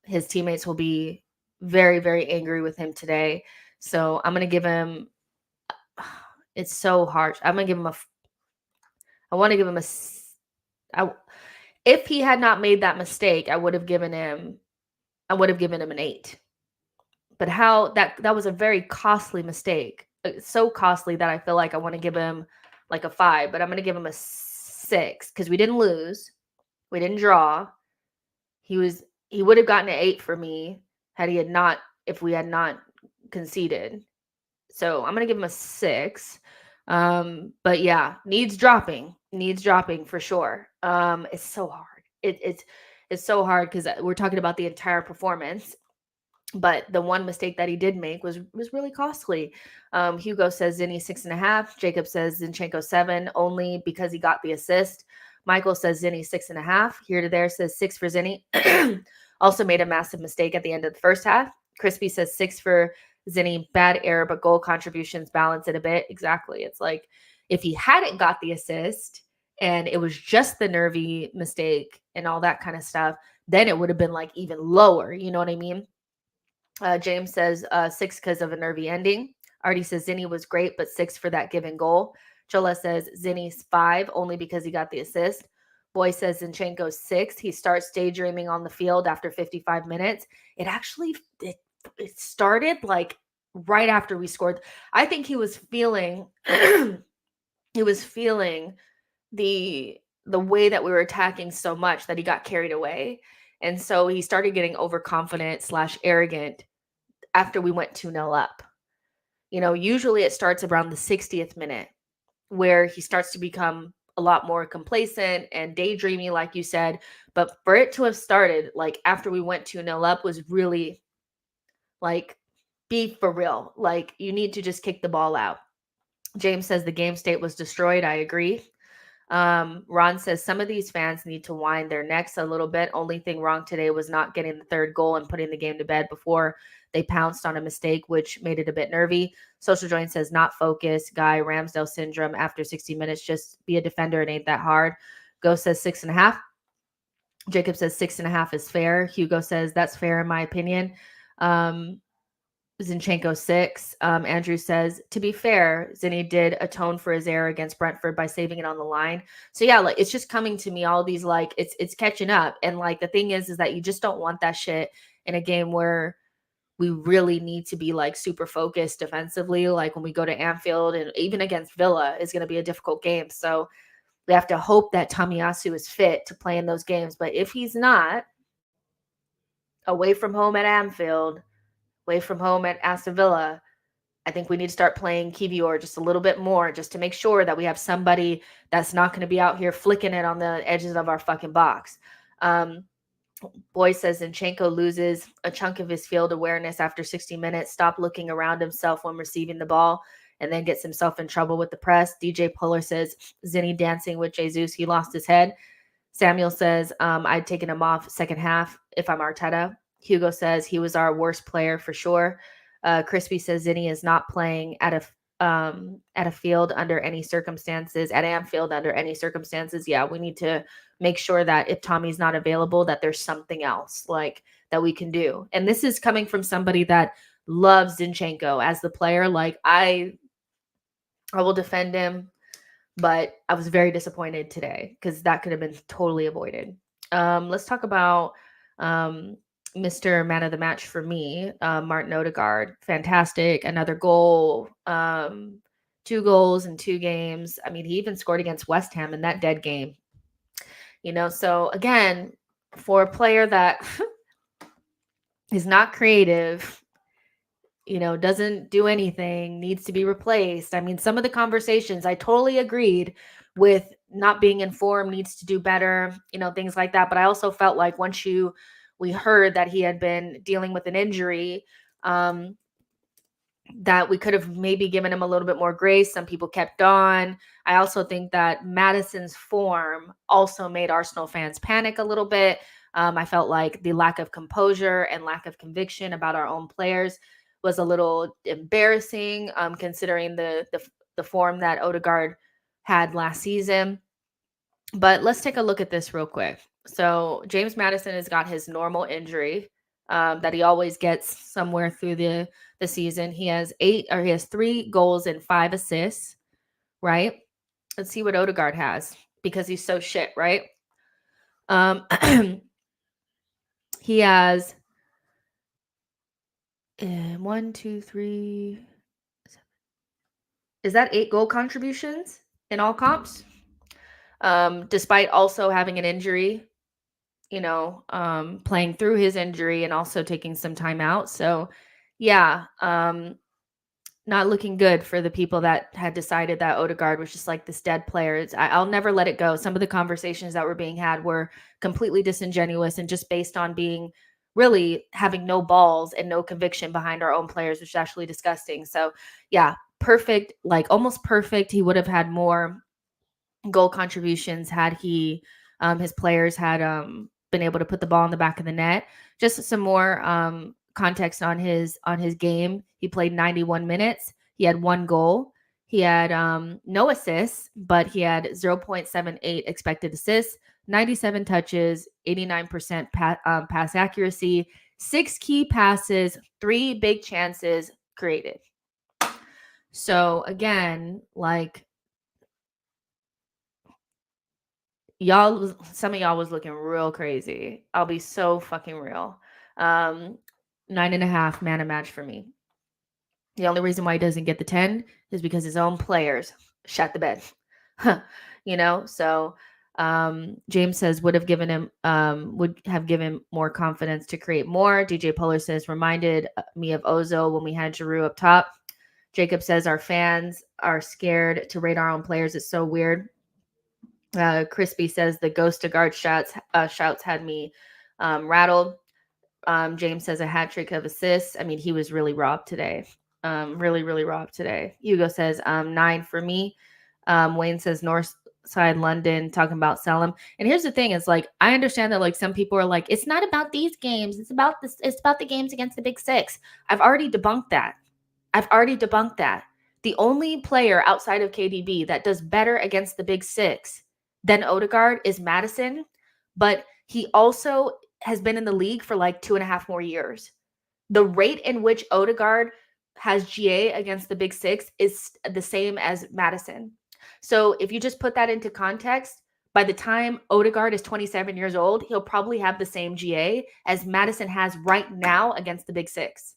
His teammates will be very, very angry with him today. So I'm going to give him, it's so harsh. I want to give him if he had not made that mistake, I would have given him an 8. But how that was a very costly mistake. So costly that I feel like I want to give him like a 5, but I'm going to give him a 6 cuz we didn't lose. We didn't draw. He would have gotten an 8 for me if we had not conceded. So I'm going to give him a 6. But yeah, needs dropping for sure. It's so hard. It's so hard because we're talking about the entire performance, but the one mistake that he did make was really costly. Hugo says Zinny 6.5. Jacob says Zinchenko 7 only because he got the assist. Michael says Zinny 6.5. Here to there says 6 for Zinny. Also made a massive mistake at the end of the first half. Crispy says 6 for Zinny. Bad error, but goal contributions balance it a bit. Exactly. It's like if he hadn't got the assist and it was just the nervy mistake and all that kind of stuff, then it would have been like even lower. You know what I mean? James says 6 because of a nervy ending. Artie says Zinny was great, but 6 for that given goal. Chola says Zinny's 5 only because he got the assist. Boy says Zinchenko's 6. He starts daydreaming on the field after 55 minutes. It started like right after we scored. I think he was feeling the way that we were attacking so much that he got carried away. And so he started getting overconfident / arrogant after we went 2-0 up. You know, usually it starts around the 60th minute where he starts to become a lot more complacent and daydreamy, like you said. But for it to have started like after we went 2-0 up was really like, be for real. Like, you need to just kick the ball out. James says the game state was destroyed. I agree. Ron says some of these fans need to wind their necks a little bit. Only thing wrong today was not getting the third goal and putting the game to bed before they pounced on a mistake, which made it a bit nervy. Social Joint says not focused. Guy, Ramsdale syndrome after 60 minutes. Just be a defender. It ain't that hard. Go says 6.5. Jacob says 6.5 is fair. Hugo says that's fair in my opinion. Zinchenko 6. Andrew says, to be fair, Zinny did atone for his error against Brentford by saving it on the line. So yeah, like it's just coming to me, all these like it's catching up. And like the thing is that you just don't want that shit in a game where we really need to be like super focused defensively. Like when we go to Anfield and even against Villa is going to be a difficult game. So we have to hope that Tomiyasu is fit to play in those games. But if he's not, away from home at Anfield, away from home at Aston Villa, I think we need to start playing Kivior just a little bit more just to make sure that we have somebody that's not going to be out here flicking it on the edges of our fucking box. Boy says Zinchenko loses a chunk of his field awareness after 60 minutes. Stop looking around himself when receiving the ball and then gets himself in trouble with the press. DJ Puller says Zinny dancing with Jesus. He lost his head. Samuel says I'd taken him off second half if I'm Arteta. Hugo says he was our worst player for sure. Crispy says Zinny is not playing at a at a field under any circumstances, at Anfield under any circumstances, yeah, we need to make sure that if Tommy's not available, that there's something else like that we can do. And this is coming from somebody that loves Zinchenko as the player. Like I will defend him, but I was very disappointed today because that could have been totally avoided. Let's talk about Mr. Man of the Match for me, Martin Odegaard. Fantastic. Another goal, 2 goals in 2 games. I mean, he even scored against West Ham in that dead game. So again, for a player that is not creative, doesn't do anything, needs to be replaced. I mean, some of the conversations I totally agreed with not being informed, needs to do better, things like that. But I also felt like once we heard that he had been dealing with an injury, that we could have maybe given him a little bit more grace. Some people kept on. I also think that Maddison's form also made Arsenal fans panic a little bit. I felt like the lack of composure and lack of conviction about our own players was a little embarrassing, considering the form that Odegaard had last season. But let's take a look at this real quick. So James Maddison has got his normal injury that he always gets somewhere through the season. He has 3 goals and 5 assists, right? Let's see what Odegaard has because he's so shit, right? He has 1, 2, 3. Is that 8 goal contributions in all comps? Despite also having an injury, playing through his injury and also taking some time out. So yeah, not looking good for the people that had decided that Odegaard was just like this dead player. I'll never let it go. Some of the conversations that were being had were completely disingenuous and just based on really having no balls and no conviction behind our own players, which is actually disgusting. So yeah, perfect, like almost perfect. He would have had more goal contributions had his players had been able to put the ball in the back of the net. Just some more context on his game. He played 91 minutes. He had 1 goal. He had no assists, but he had 0.78 expected assists, 97 touches, 89% pass accuracy, 6 key passes, 3 big chances created. So again, like some of y'all was looking real crazy. I'll be so fucking real. 9.5 man a match for me. The only reason why he doesn't get the 10 is because his own players shut the bed. So James says would have given more confidence to create more. DJ Polar says reminded me of Ozil when we had Giroud up top. Jacob says our fans are scared to rate our own players. It's so weird. Crispy says the ghost of guard shouts had me rattled. James says a hat trick of assists. I mean, he was really robbed today. Really, really robbed today. Hugo says 9 for me. Wayne says North Side London, talking about Selim. And here's the thing: is like I understand that like some people are like, it's not about these games. It's about this. It's about the games against the Big Six. I've already debunked that. The only player outside of KDB that does better against the Big Six than Odegaard is Maddison, but he also has been in the league for like 2.5 more years. The rate in which Odegaard has GA against the Big Six is the same as Maddison. So if you just put that into context, by the time Odegaard is 27 years old, he'll probably have the same GA as Maddison has right now against the Big Six.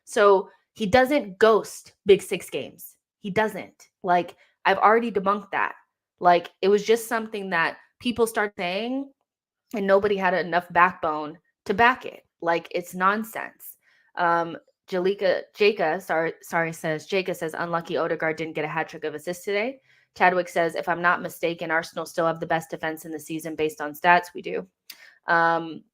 So he doesn't ghost Big Six games. He doesn't. Like, I've already debunked that. Like, it was just something that people start saying and nobody had enough backbone to back it. Like, it's nonsense. Jaka says, unlucky Odegaard didn't get a hat trick of assists today. Chadwick says, if I'm not mistaken, Arsenal still have the best defense in the season based on stats. We do.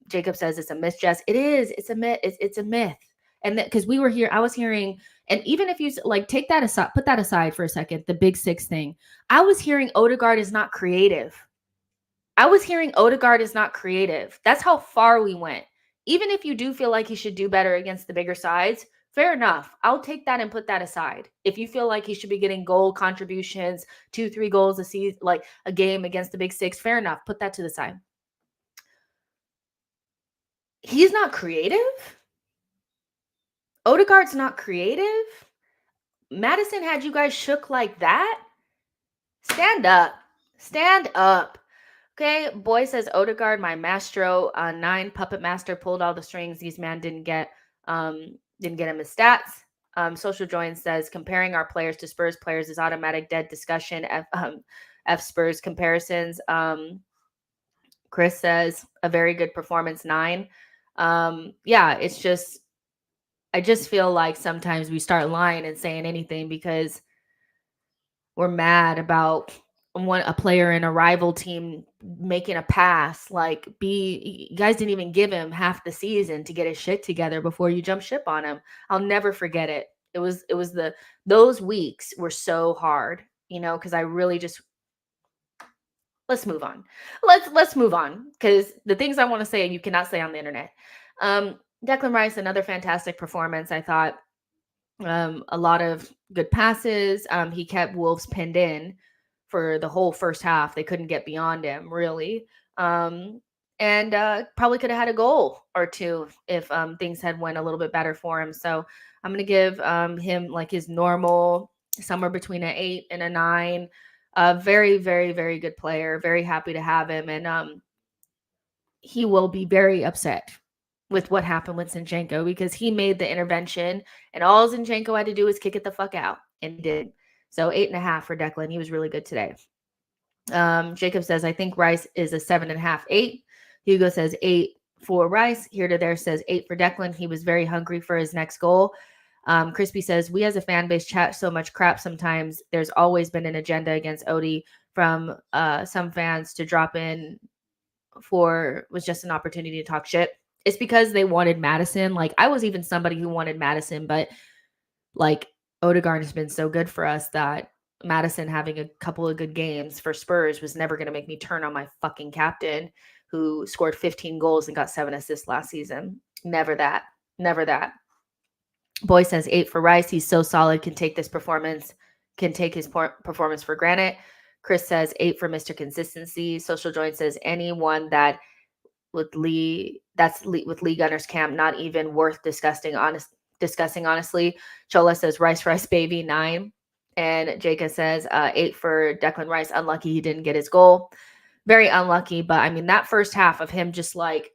Jacob says it's a myth, Jess. It is. It's a myth. It's a myth. And because I was hearing, and even if you like take that aside, put that aside for a second, the Big Six thing, I was hearing Odegaard is not creative. That's how far we went. Even if you do feel like he should do better against the bigger sides, Fair enough. I'll take that and put that aside. If you feel like he should be getting goal contributions, 2-3 goals a season, like a game against the big six, fair enough. Put that to the side. He's not creative. Odegaard's not creative. Madison had you guys shook like that. Stand up. Stand up. Okay, boy says Odegaard, my maestro, 9 puppet master, pulled all the strings. These man didn't get him his stats. Social Join says comparing our players to Spurs players is automatic dead discussion. F Spurs comparisons. Chris says a very good performance, 9. Yeah, it's just I just feel like sometimes we start lying and saying anything because we're mad about a player in a rival team making a pass. Like, you guys didn't even give him half the season to get his shit together before you jump ship on him. I'll never forget it. It was those weeks were so hard, because I really just let's move on. Let's move on because the things I want to say you cannot say on the internet. Declan Rice, another fantastic performance. I thought a lot of good passes. He kept Wolves pinned in for the whole first half. They couldn't get beyond him, really. And probably could have had a goal or two if things had went a little bit better for him. So I'm going to give him like his normal, somewhere between an 8 and a 9. Very, very, very good player. Very happy to have him. And he will be very upset with what happened with Zinchenko because he made the intervention and all Zinchenko had to do was kick it the fuck out, and he did. So 8.5 for Declan. He was really good today. Jacob says, I think Rice is a 7.5, 8. Hugo says 8 for Rice. Here to there says 8 for Declan. He was very hungry for his next goal. Crispy says, we as a fan base chat so much crap sometimes. There's always been an agenda against Odie from some fans to drop in was just an opportunity to talk shit. It's because they wanted Madison. Like, I was even somebody who wanted Madison, but like Odegaard has been so good for us that Madison having a couple of good games for Spurs was never going to make me turn on my fucking captain who scored 15 goals and got 7 assists last season. Never that. Never that. Boy says 8 for Rice. He's so solid, can take his performance for granted. Chris says 8 for Mr. Consistency. Social Joint says anyone that with Lee Gunner's camp, not even worth discussing, honestly. Chola says Rice baby, 9. And Jacob says 8 for Declan Rice. Unlucky he didn't get his goal. Very unlucky, but I mean that first half of him just like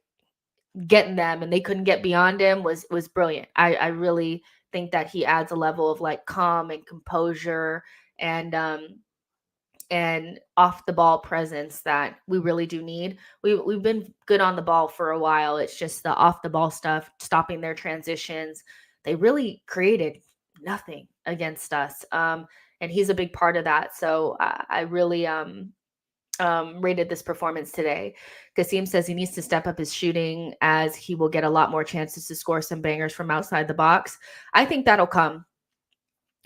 getting them and they couldn't get beyond him was brilliant. I really think that he adds a level of like calm and composure and off the ball presence that we really do need. We've been good on the ball for a while. It's just the off the ball stuff, stopping their transitions. They really created nothing against us. And he's a big part of that. So I really rated this performance today. Kasim says he needs to step up his shooting as he will get a lot more chances to score some bangers from outside the box. I think that'll come.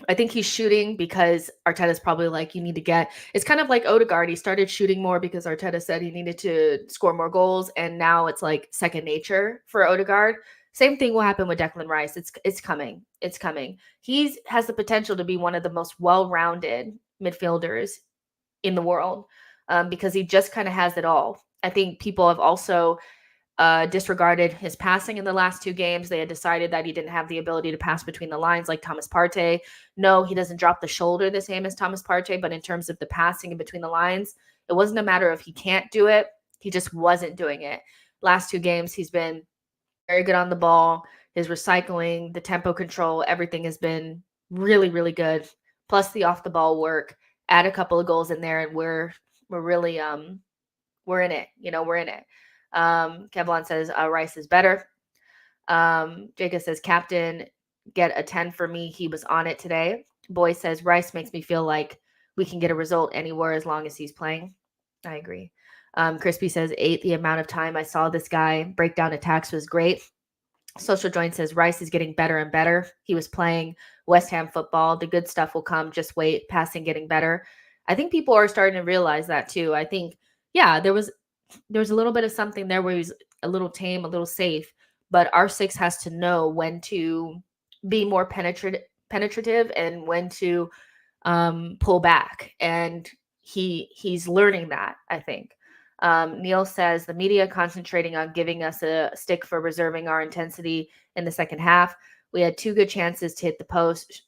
I think he's shooting because Arteta's probably like, you need to it's kind of like Odegaard. He started shooting more because Arteta said he needed to score more goals. And now it's like second nature for Odegaard. Same thing will happen with Declan Rice. It's coming. It's coming. He has the potential to be one of the most well-rounded midfielders in the world because he just kind of has it all. I think people have also disregarded his passing in the last 2 games. They had decided that he didn't have the ability to pass between the lines like Thomas Partey. No, he doesn't drop the shoulder the same as Thomas Partey, but in terms of the passing in between the lines, it wasn't a matter of he can't do it. He just wasn't doing it. Last 2 games, he's been very good on the ball. His recycling, the tempo control, everything has been really, really good. Plus the off the ball work. Add a couple of goals in there, and we're really we're in it. We're in it. Kevlon says Rice is better. Jacob says captain, get a 10 for me. He was on it today. Boy says Rice makes me feel like we can get a result anywhere as long as he's playing. I agree. Crispy says 8. The amount of time I saw this guy break down attacks was great. Social Joint says Rice is getting better and better. He was playing West Ham football. The good stuff will come. Just wait. Passing getting better. I think people are starting to realize that too. I think, yeah, there was a little bit of something there where he's a little tame, a little safe, but R6 has to know when to be more penetrative and when to pull back. And he's learning that, I think. Neil says the media concentrating on giving us a stick for reserving our intensity in the second half. We had 2 good chances to hit the post,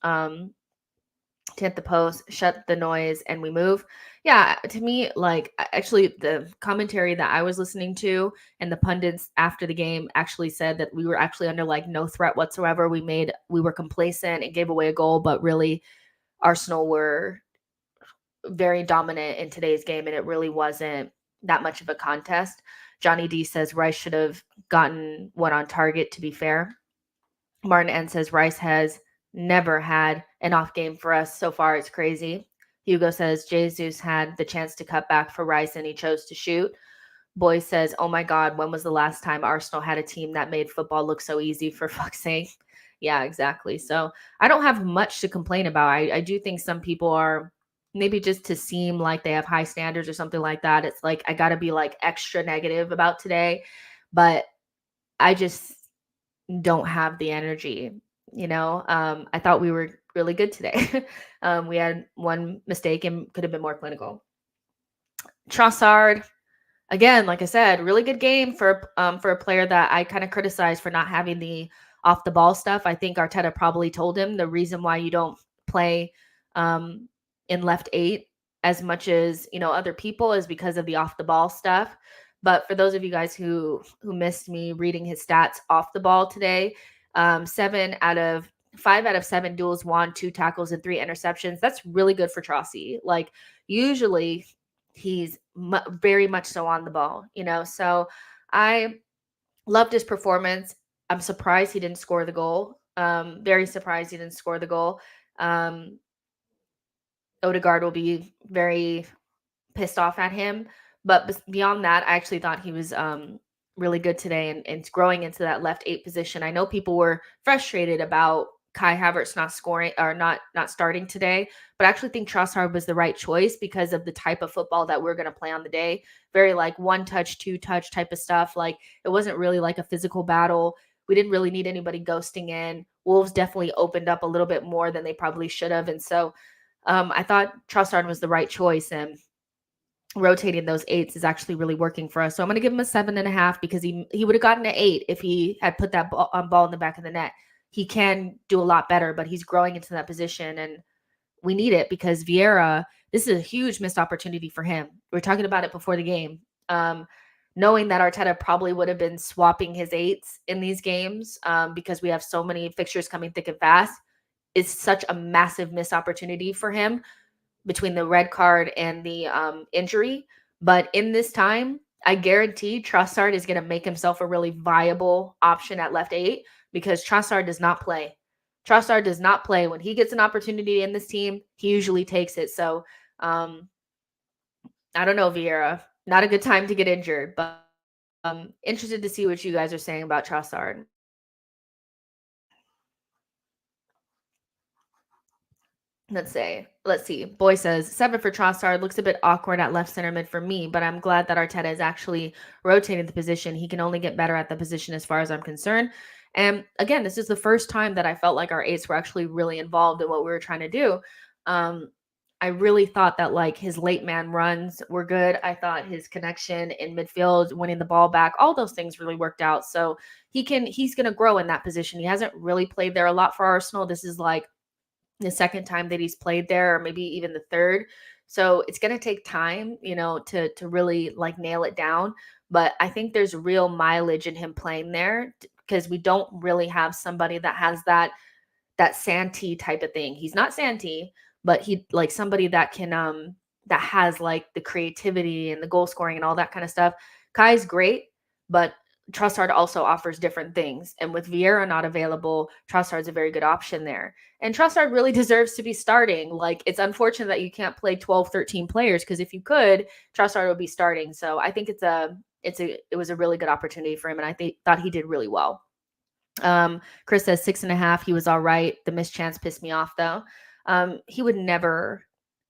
shut the noise, and we move. Yeah, to me, like actually, the commentary that I was listening to and the pundits after the game actually said that we were actually under like no threat whatsoever. We were complacent and gave away a goal, but really, Arsenal were very dominant in today's game, and it really wasn't that much of a contest. Johnny D says Rice should have gotten one on target, to be fair. Martin N says Rice has never had an off game for us so far. It's crazy. Hugo says Jesus had the chance to cut back for Rice and he chose to shoot. Boy says, oh my God, when was the last time Arsenal had a team that made football look so easy, for fuck's sake? Yeah, exactly. So I don't have much to complain about. I do think some people are maybe just to seem like they have high standards or something like that. It's like I got to be like extra negative about today. But I just don't have the energy, you know? I thought we were really good today. We had one mistake and could have been more clinical. Trossard, again, like I said, really good game for a player that I kind of criticized for not having the off the ball stuff. I think Arteta probably told him the reason why you don't play um, in left 8 as much as other people is because of the off the ball stuff. But for those of you guys who missed me reading his stats off the ball today, 5 out of 7 duels won, 2 tackles and 3 interceptions. That's really good for Trossi. Like usually he's very much so on the ball, So I loved his performance. I'm surprised he didn't score the goal. Very surprised he didn't score the goal. Odegaard will be very pissed off at him. But beyond that, I actually thought he was really good today and growing into that left 8 position. I know people were frustrated about Kai Havertz not scoring or not starting today, but I actually think Trossard was the right choice because of the type of football that we're going to play on the day. Very like 1 touch, 2 touch type of stuff. Like it wasn't really like a physical battle. We didn't really need anybody ghosting in. Wolves definitely opened up a little bit more than they probably should have. And so I thought Trossard was the right choice. And rotating those 8s is actually really working for us. So I'm going to give him a 7.5 because he would have gotten an 8 if he had put that ball in the back of the net. He can do a lot better, but he's growing into that position and we need it because Vieira, this is a huge missed opportunity for him. We are talking about it before the game. Knowing that Arteta probably would have been swapping his 8s in these games because we have so many fixtures coming thick and fast, is such a massive missed opportunity for him between the red card and the injury. But in this time, I guarantee Trossard is going to make himself a really viable option at left 8 because Trossard does not play. Trossard does not play. When he gets an opportunity in this team, he usually takes it. So I don't know, Vieira. Not a good time to get injured, but interested to see what you guys are saying about Trossard. Let's see. Boy says 7 for Trossard. Looks a bit awkward at left center mid for me, but I'm glad that Arteta is actually rotating the position. He can only get better at the position as far as I'm concerned. And again, this is the first time that I felt like our 8s were actually really involved in what we were trying to do. I really thought that like his late man runs were good. I thought his connection in midfield, winning the ball back, all those things really worked out. So he's going to grow in that position. He hasn't really played there a lot for Arsenal. This is like the second time that he's played there, or maybe even the third. So it's going to take time, to really like nail it down. But I think there's real mileage in him playing there because we don't really have somebody that has that Santi type of thing. He's not Santi, but he like somebody that can that has like the creativity and the goal scoring and all that kind of stuff. Kai's great, but Trossard also offers different things. And with Vieira not available, Trossard's a very good option there. And Trossard really deserves to be starting. Like it's unfortunate that you can't play 12, 13 players because if you could, Trossard would be starting. So I think it was a really good opportunity for him, and I thought he did really well. Chris says 6.5. He was all right. The missed chance pissed me off though. He would never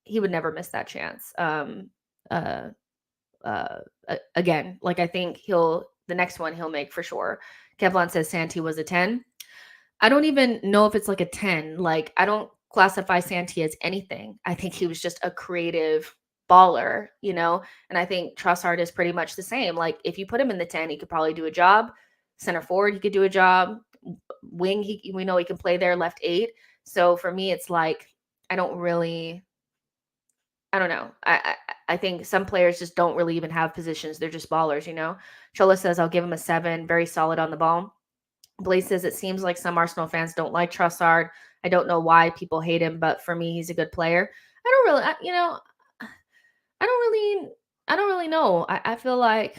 miss that chance. Again, like I think the next one he'll make for sure. Kevlon says Santi was a 10. I don't even know if it's like a 10. Like, I don't classify Santi as anything. I think he was just a creative baller, you know? And I think Trossard is pretty much the same. Like, if you put him in the 10, he could probably do a job. Center forward, he could do a job. Wing, we know he can play there, left 8. So for me, it's like, I don't really, I don't know. I think some players just don't really even have positions. They're just ballers, you know? Chola says, I'll give him a 7, very solid on the ball. Blaze says, it seems like some Arsenal fans don't like Trossard. I don't know why people hate him, but for me, he's a good player. I don't really, you know, I don't really, I don't really know. I feel like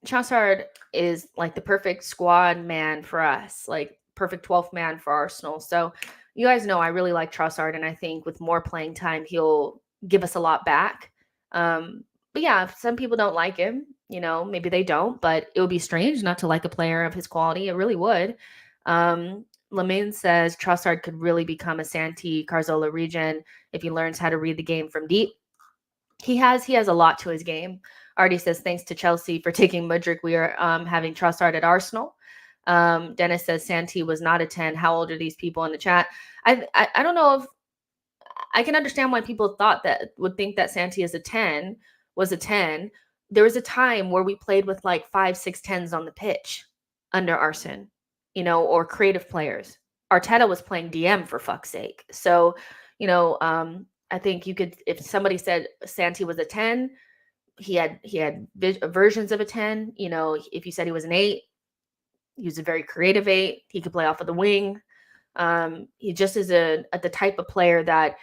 Trossard is like the perfect squad man for us, like perfect 12th man for Arsenal. So you guys know I really like Trossard, and I think with more playing time, he'll give us a lot back. But yeah, if some people don't like him, you know, maybe they don't, but it would be strange not to like a player of his quality. It really would. Lamine says Trossard could really become a Santi Carzola region if he learns how to read the game from deep. He has a lot to his game. Artie says, thanks to Chelsea for taking Mudryk. We are having Trossard at Arsenal. Dennis says Santi was not a 10. How old are these people in the chat? I don't know if I can understand why people would think that Santi is a 10, was a 10. There was a time where we played with like 5, 6 10s on the pitch under Arsene, you know, or creative players. Arteta was playing DM for fuck's sake. So, you know, I think you could, if somebody said Santi was a 10, he had versions of a 10. You know, if you said he was an 8, he was a very creative 8. He could play off of the wing. He just is the type of player that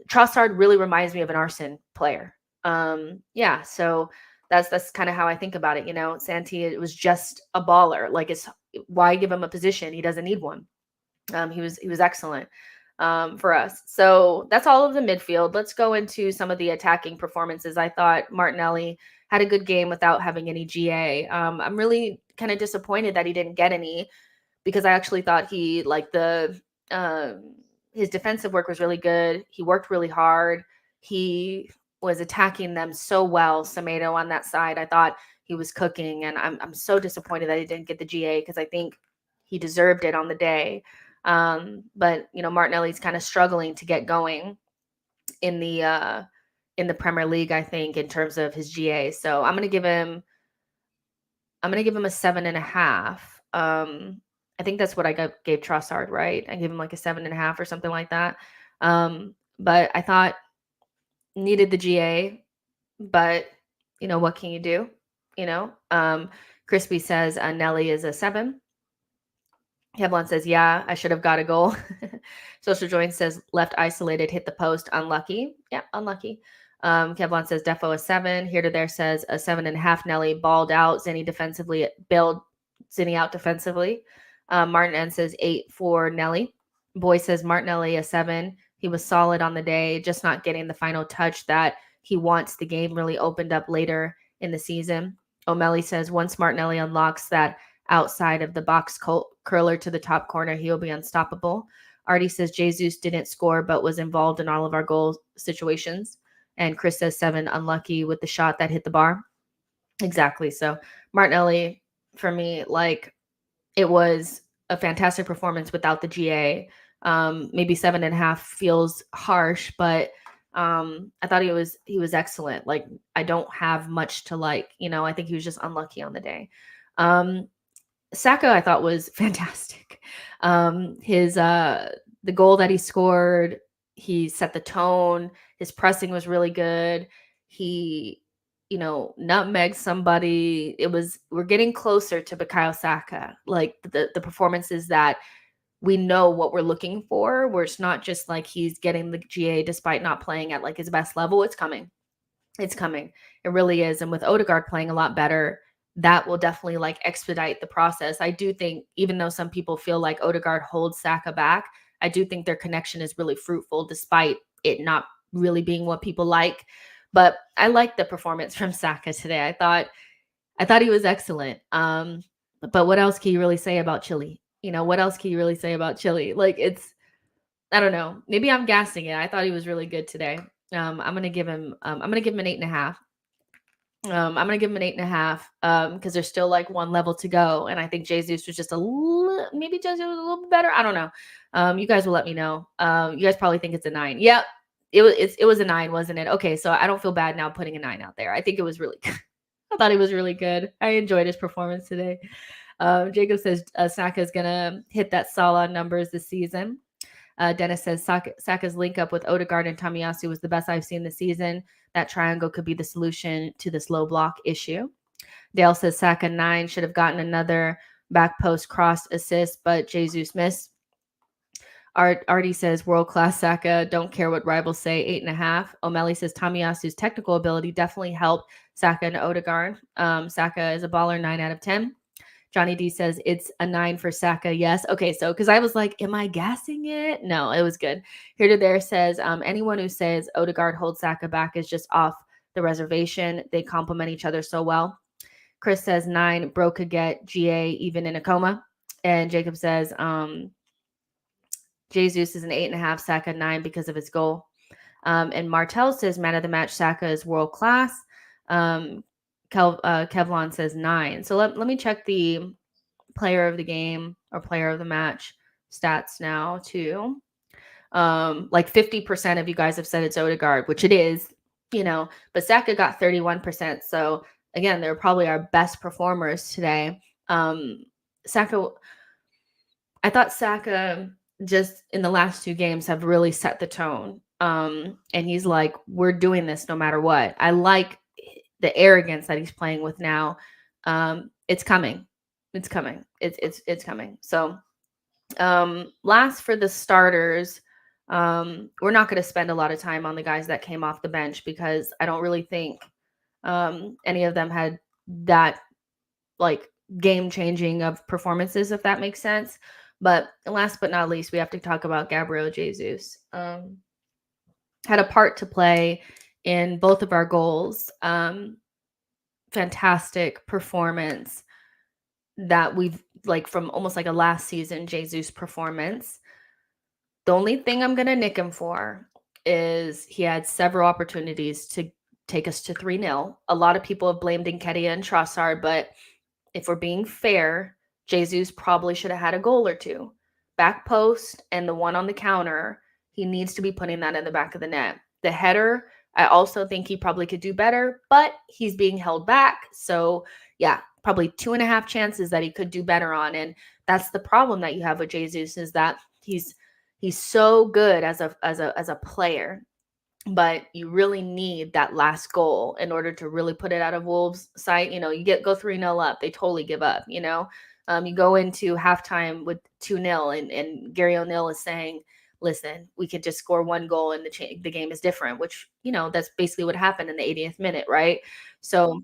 Trossard really reminds me of an Arsene player. Yeah, so that's kind of how I think about it. You know, Santi, it was just a baller. Like, it's why give him a position? He doesn't need one. He was excellent for us. So that's all of the midfield. Let's go into some of the attacking performances. I thought Martinelli had a good game without having any GA. I'm really kind of disappointed that he didn't get any, because I actually thought he, like, his defensive work was really good. He worked really hard. He was attacking them so well. Semedo on that side, I thought he was cooking, and I'm so disappointed that he didn't get the GA, because I think he deserved it on the day. But you know, Martinelli's kind of struggling to get going in the Premier League, I think, in terms of his GA. So I'm gonna give him a 7.5. I think that's what I gave Trossard, right? I gave him like a 7.5 or something like that. But I thought needed the GA, but you know, what can you do? You know, Crispy says Nelly is a 7. Kevlon says, yeah, I should have got a goal. Social Join says, left isolated, hit the post, unlucky. Yeah, unlucky. Kevlon says, defo a 7. Here to there says a 7.5. Nelly balled out. Zinny defensively, bailed Zinny out defensively. Martin N says 8 for Nelly. Boy says Martinelli a 7. He was solid on the day, just not getting the final touch that he wants. The game really opened up later in the season. O'Malley says, once Martinelli unlocks that outside of the box curler to the top corner, he'll be unstoppable. Artie says Jesus didn't score but was involved in all of our goal situations. And Chris says 7, unlucky with the shot that hit the bar. Exactly. So Martinelli, for me, like, it was a fantastic performance without the GA. Maybe 7.5 feels harsh, but I thought he was excellent. Like, I don't have much to like, you know. I think he was just unlucky on the day. Saka, I thought, was fantastic. The goal that he scored, he set the tone. His pressing was really good. He, you know, nutmegged somebody. We're getting closer to bukayo Saka. Like, the performances that we know what we're looking for, where it's not just like he's getting the GA despite not playing at like his best level. It's coming. It's coming. It really is. And with Odegaard playing a lot better, that will definitely like expedite the process. I do think, even though some people feel like Odegaard holds Saka back, I do think their connection is really fruitful despite it not really being what people like. But I like the performance from Saka today. I thought he was excellent. But what else can you really say about Chile? You know, what else can you really say about Chile? Like, I don't know. Maybe I'm gassing it. I thought he was really good today. I'm gonna give him an 8.5. I'm gonna give him an 8.5 because there's still like one level to go, and I think Jesus was just maybe Jesus was a little bit better. I don't know. You guys will let me know. You guys probably think it's a 9. Yep, it was a 9, wasn't it? Okay, so I don't feel bad now putting a 9 out there. I think it was really good. I thought he was really good. I enjoyed his performance today. Jacob says Saka is gonna hit that Salah numbers this season. Dennis says Saka's link up with Odegaard and Tomiyasu was the best I've seen this season. That triangle could be the solution to this low block issue. Dale says Saka 9 should have gotten another back post cross assist, but Jesus missed. Artie says world-class Saka. Don't care what rivals say, 8.5. O'Malley says Tomiyasu's technical ability definitely helped Saka and Odegaard. Saka is a baller, 9 out of 10. Johnny D says it's a 9 for Saka. Yes. Okay. So, because I was like, am I gassing it? No, it was good. Here to there says anyone who says Odegaard holds Saka back is just off the reservation. They complement each other so well. Chris says 9. Bro could get GA even in a coma. And Jacob says Jesus is an 8.5, Saka 9 because of his goal. And Martel says man of the match, Saka is world class. Kevlon says 9. So let me check the player of the game or player of the match stats now too. Like 50% of you guys have said it's Odegaard, which it is, but Saka got 31%. So again, they're probably our best performers today. Saka, I thought Saka just in the last 2 games have really set the tone. And he's like, we're doing this no matter what. I like the arrogance that he's playing with now. It's coming. It's coming. It's coming. So last for the starters, we're not going to spend a lot of time on the guys that came off the bench because I don't really think any of them had that like game changing of performances, if that makes sense. But last but not least, we have to talk about Gabriel Jesus. Had a part to play in both of our goals. Fantastic performance that we've like from almost like a last season Jesus performance. The only thing I'm going to nick him for is he had several opportunities to take us to 3-0. A lot of people have blamed Nketiah and Trossard, but if we're being fair, Jesus probably should have had a goal or two. Back post and the one on the counter, he needs to be putting that in the back of the net. The header, I also think he probably could do better, but he's being held back. So yeah, probably 2.5 chances that he could do better on. And that's the problem that you have with Jesus is that he's so good as a player, but you really need that last goal in order to really put it out of Wolves' sight. You go 3-0 up, they totally give up. You go into halftime with 2-0, and Gary O'Neill is saying, listen, we could just score 1 goal and the game is different, which, that's basically what happened in the 80th minute, right? So,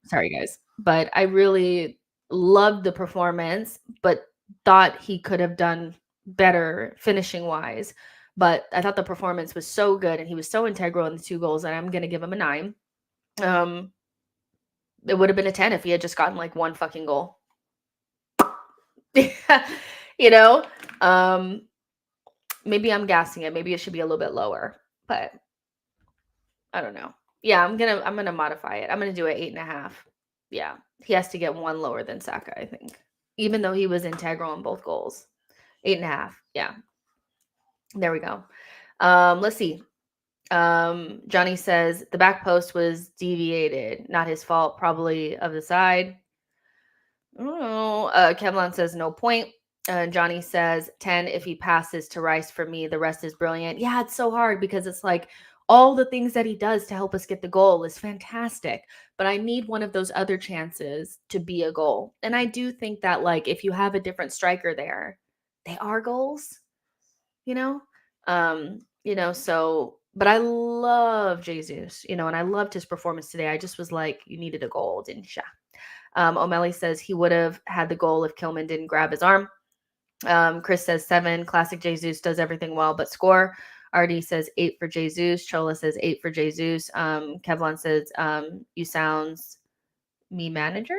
sorry guys, but I really loved the performance, but thought he could have done better finishing wise. But I thought the performance was so good and he was so integral in the 2 goals that I'm going to give him a 9. It would have been a 10 if he had just gotten like 1 fucking goal. Maybe I'm gassing it. Maybe it should be a little bit lower, but I don't know. Yeah, I'm gonna modify it. I'm gonna do it 8.5. Yeah, he has to get 1 lower than Saka, I think, even though he was integral in both goals. 8.5. Yeah, there we go. Let's see. Johnny says the back post was deviated, not his fault, probably of the side. I don't know. Kevlon says no point. Johnny says 10 if he passes to Rice. For me, the rest is brilliant. Yeah, it's so hard because it's like all the things that he does to help us get the goal is fantastic, but I need one of those other chances to be a goal. And I do think that like if you have a different striker there, they are goals, so but I love Jesus, and I loved his performance today. I just was like, you needed a goal, didn't you? O'Malley says he would have had the goal if Kilman didn't grab his arm. Chris says 7. Classic Jesus does everything well but score. Artie says 8 for Jesus. Chola says 8 for Jesus. Kevlon says you sounds me manager.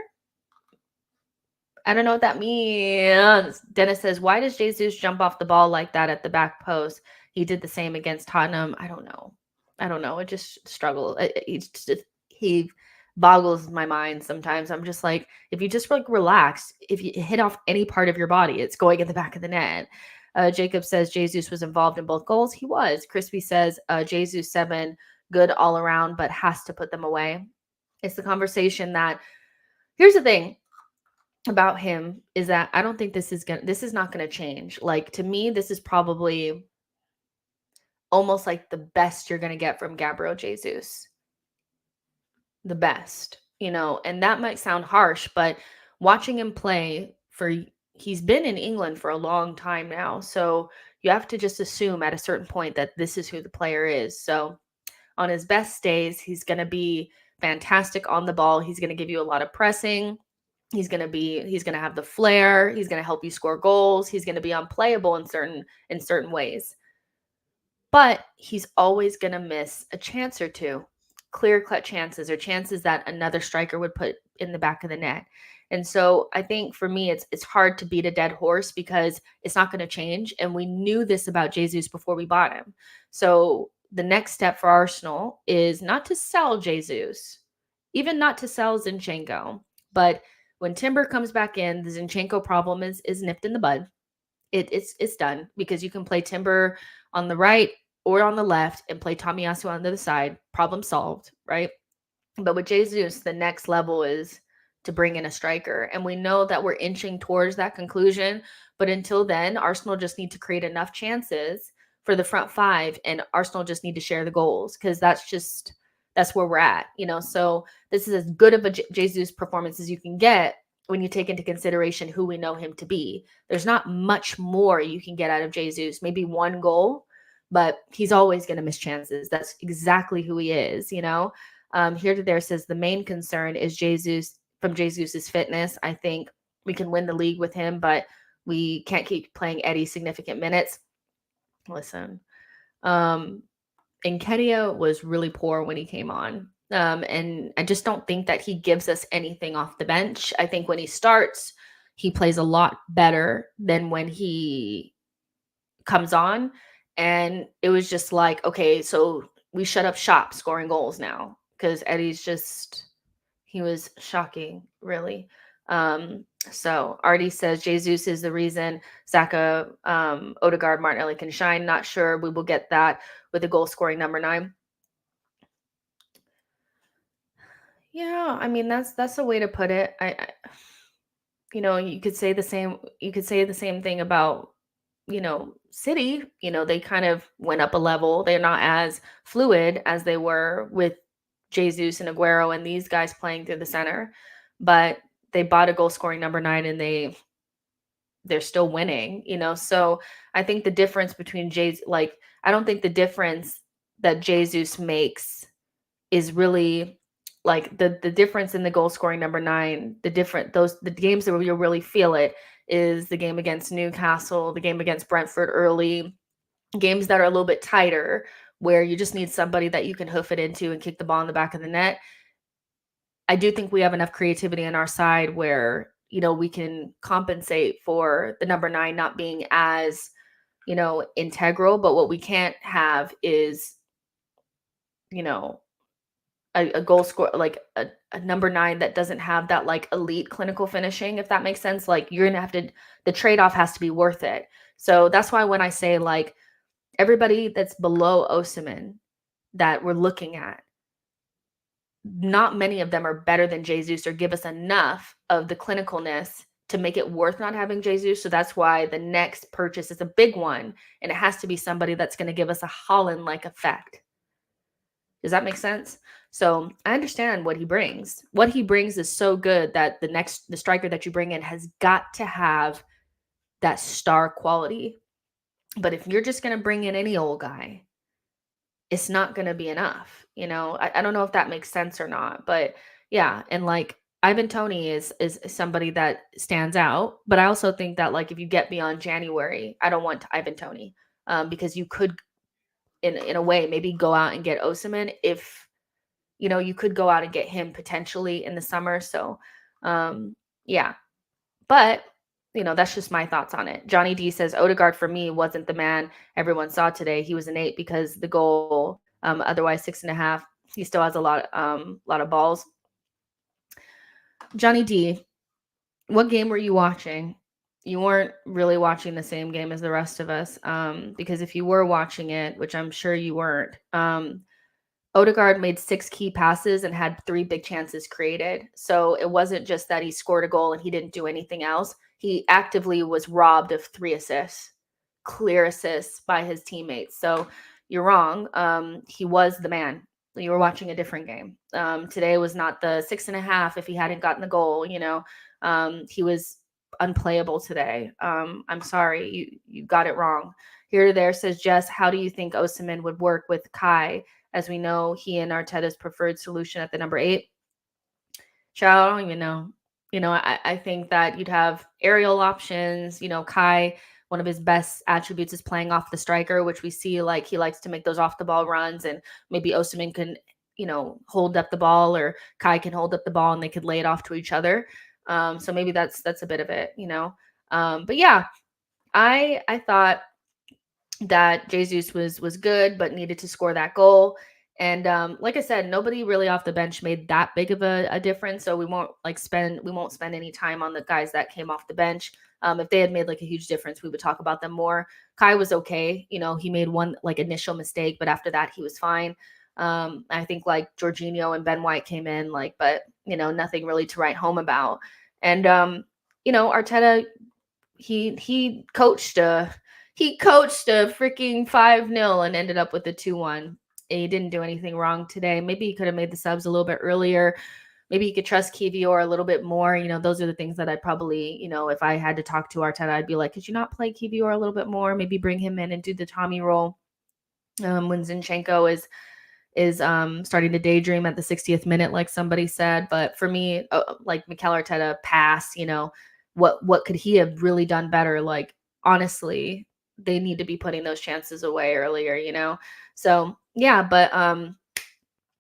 I don't know what that means. Dennis says, why does Jesus jump off the ball like that at the back post? He did the same against Tottenham. I don't know. I don't know. It just struggle. He boggles my mind sometimes. I'm just like, if you just like relax, if you hit off any part of your body, it's going in the back of the net. Jacob says Jesus was involved in both goals. He was. Crispy says Jesus 7, good all around, but has to put them away. It's the conversation that, here's the thing about him, is that I don't think this is not gonna change. Like, to me, this is probably almost like the best you're gonna get from Gabriel Jesus. The best, and that might sound harsh, but watching him play he's been in England for a long time now. So you have to just assume at a certain point that this is who the player is. So on his best days, he's going to be fantastic on the ball. He's going to give you a lot of pressing. He's going to have the flair. He's going to help you score goals. He's going to be unplayable in certain ways. But he's always going to miss a chance or two, clear-cut chances, or chances that another striker would put in the back of the net. And so I think for me, it's hard to beat a dead horse because it's not going to change. And we knew this about Jesus before we bought him. So the next step for Arsenal is not to sell Jesus, even not to sell Zinchenko. But when Timber comes back in, the Zinchenko problem is nipped in the bud. It's done, because you can play Timber on the right or on the left and play Tomiyasu on the other side. Problem solved, right? But with Jesus, the next level is to bring in a striker. And we know that we're inching towards that conclusion. But until then, Arsenal just need to create enough chances for the front five, and Arsenal just need to share the goals, because that's where we're at, So this is as good of a Jesus performance as you can get when you take into consideration who we know him to be. There's not much more you can get out of Jesus, maybe one goal, but he's always going to miss chances. That's exactly who he is, Here to There says the main concern is Jesus's fitness. I think we can win the league with him, but we can't keep playing Eddie significant minutes. Listen, Nketiah was really poor when he came on. And I just don't think that he gives us anything off the bench. I think when he starts, he plays a lot better than when he comes on. And it was just like, okay, so we shut up shop scoring goals now, because Eddie's he was shocking, really. So Artie says Jesus is the reason Saka, Odegaard, Martinelli can shine. Not sure we will get that with a goal scoring number 9. Yeah, I mean that's a way to put it. You could say the same. You could say the same thing about City. They kind of went up a level. They're not as fluid as they were with Jesus and Aguero and these guys playing through the center, but they bought a goal scoring number 9 and they're still winning. So I think the difference between I don't think the difference that Jesus makes is really like the difference in the goal scoring number 9. The games that you'll really feel it is the game against Newcastle, the game against Brentford early, games that are a little bit tighter, where you just need somebody that you can hoof it into and kick the ball in the back of the net. I do think we have enough creativity on our side where, we can compensate for the number 9 not being as, integral. But what we can't have is, a goal score, like a number 9 that doesn't have that like elite clinical finishing, if that makes sense. Like, you're gonna have to, the trade-off has to be worth it. So that's why when I say like everybody that's below Osimhen that we're looking at, not many of them are better than Jesus or give us enough of the clinicalness to make it worth not having Jesus. So that's why the next purchase is a big one, and it has to be somebody that's going to give us a Holland-like effect. Does that make sense? So I understand what he brings. What he brings is so good that the striker that you bring in has got to have that star quality. But if you're just going to bring in any old guy, it's not going to be enough. I don't know if that makes sense or not, but yeah. And like Ivan Toney is somebody that stands out, but I also think that like if you get beyond January, I don't want Ivan Toney, because you could in a way maybe go out and get Osimhen if you could go out and get him potentially in the summer. So yeah, but that's just my thoughts on it. Johnny D says Odegaard for me wasn't the man everyone saw today. He was an 8 because the goal Otherwise, 6.5. He still has a lot of balls. Johnny D, what game were you watching? You weren't really watching the same game as the rest of us, because if you were watching it, which I'm sure you weren't, Odegaard made 6 key passes and had 3 big chances created. So it wasn't just that he scored a goal and he didn't do anything else. He actively was robbed of 3 assists, clear assists by his teammates. So you're wrong. He was the man. You were watching a different game. Today was not the 6.5 if he hadn't gotten the goal, he was unplayable today. I'm sorry, you got it wrong. Here to there says Jess, how do you think Osimhen would work with Kai? As we know, he and Arteta's preferred solution at the number 8. Child, I don't even know. I think that you'd have aerial options. Kai, one of his best attributes is playing off the striker, which we see like he likes to make those off the ball runs, and maybe Osimhen can, hold up the ball, or Kai can hold up the ball and they could lay it off to each other. So maybe that's a bit of it. But yeah, I thought that Jesus was good, but needed to score that goal. And like I said, nobody really off the bench made that big of a difference. So we won't spend any time on the guys that came off the bench. If they had made like a huge difference, we would talk about them more. Kai was okay. He made one like initial mistake, but after that he was fine. I think like Jorginho and Ben White came in but nothing really to write home about. And Arteta, he coached a freaking 5-0 and ended up with a 2-1. He didn't do anything wrong today. Maybe he could have made the subs a little bit earlier. Maybe he could trust Kivior a little bit more. Those are the things that I'd probably, if I had to talk to Arteta, I'd be like, could you not play Kivior a little bit more? Maybe bring him in and do the Tommy role when Zinchenko is starting to daydream at the 60th minute, like somebody said. But for me, like Mikel Arteta pass, what could he have really done better? Like, honestly, they need to be putting those chances away earlier. So yeah, but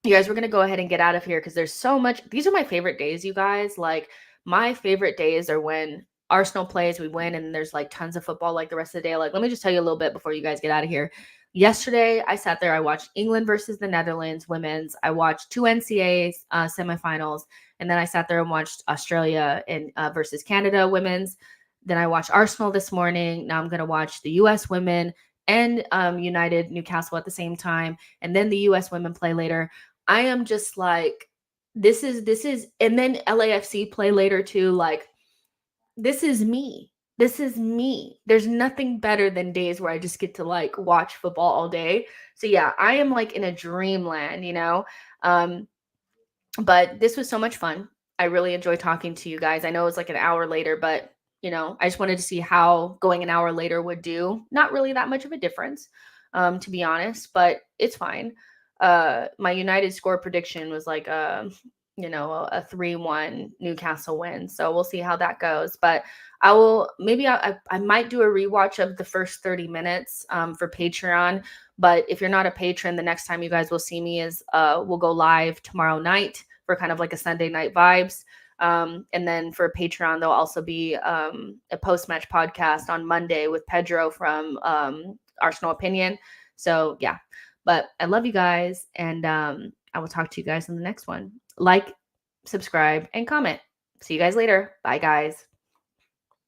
you guys, we're gonna go ahead and get out of here because there's so much. These are my favorite days, you guys. Like, my favorite days are when Arsenal plays, we win, and there's like tons of football like the rest of the day. Like, let me just tell you a little bit before you guys get out of here. Yesterday, I sat there. I watched England versus the Netherlands women's. I watched 2 NCAA semifinals, and then I sat there and watched Australia and versus Canada women's. Then I watched Arsenal this morning. Now I'm gonna watch the U.S. women and United Newcastle at the same time, and then the U.S. women play later. I am just like, this is, and then LAFC play later too. Like, this is me. This is me. There's nothing better than days where I just get to like watch football all day. So yeah, I am like in a dreamland, but this was so much fun. I really enjoyed talking to you guys. I know it's like an hour later, but I just wanted to see how going an hour later would do. Not really that much of a difference, to be honest, but it's fine. My United score prediction was like a 3-1 Newcastle win. So we'll see how that goes. But I might do a rewatch of the first 30 minutes for Patreon. But if you're not a patron, the next time you guys will see me is we'll go live tomorrow night for kind of like a Sunday night vibes. And then for Patreon, there'll also be a post-match podcast on Monday with Pedro from Arsenal Opinion. So yeah, but I love you guys, and I will talk to you guys in the next one. Like, subscribe, and comment. See you guys later. Bye, guys.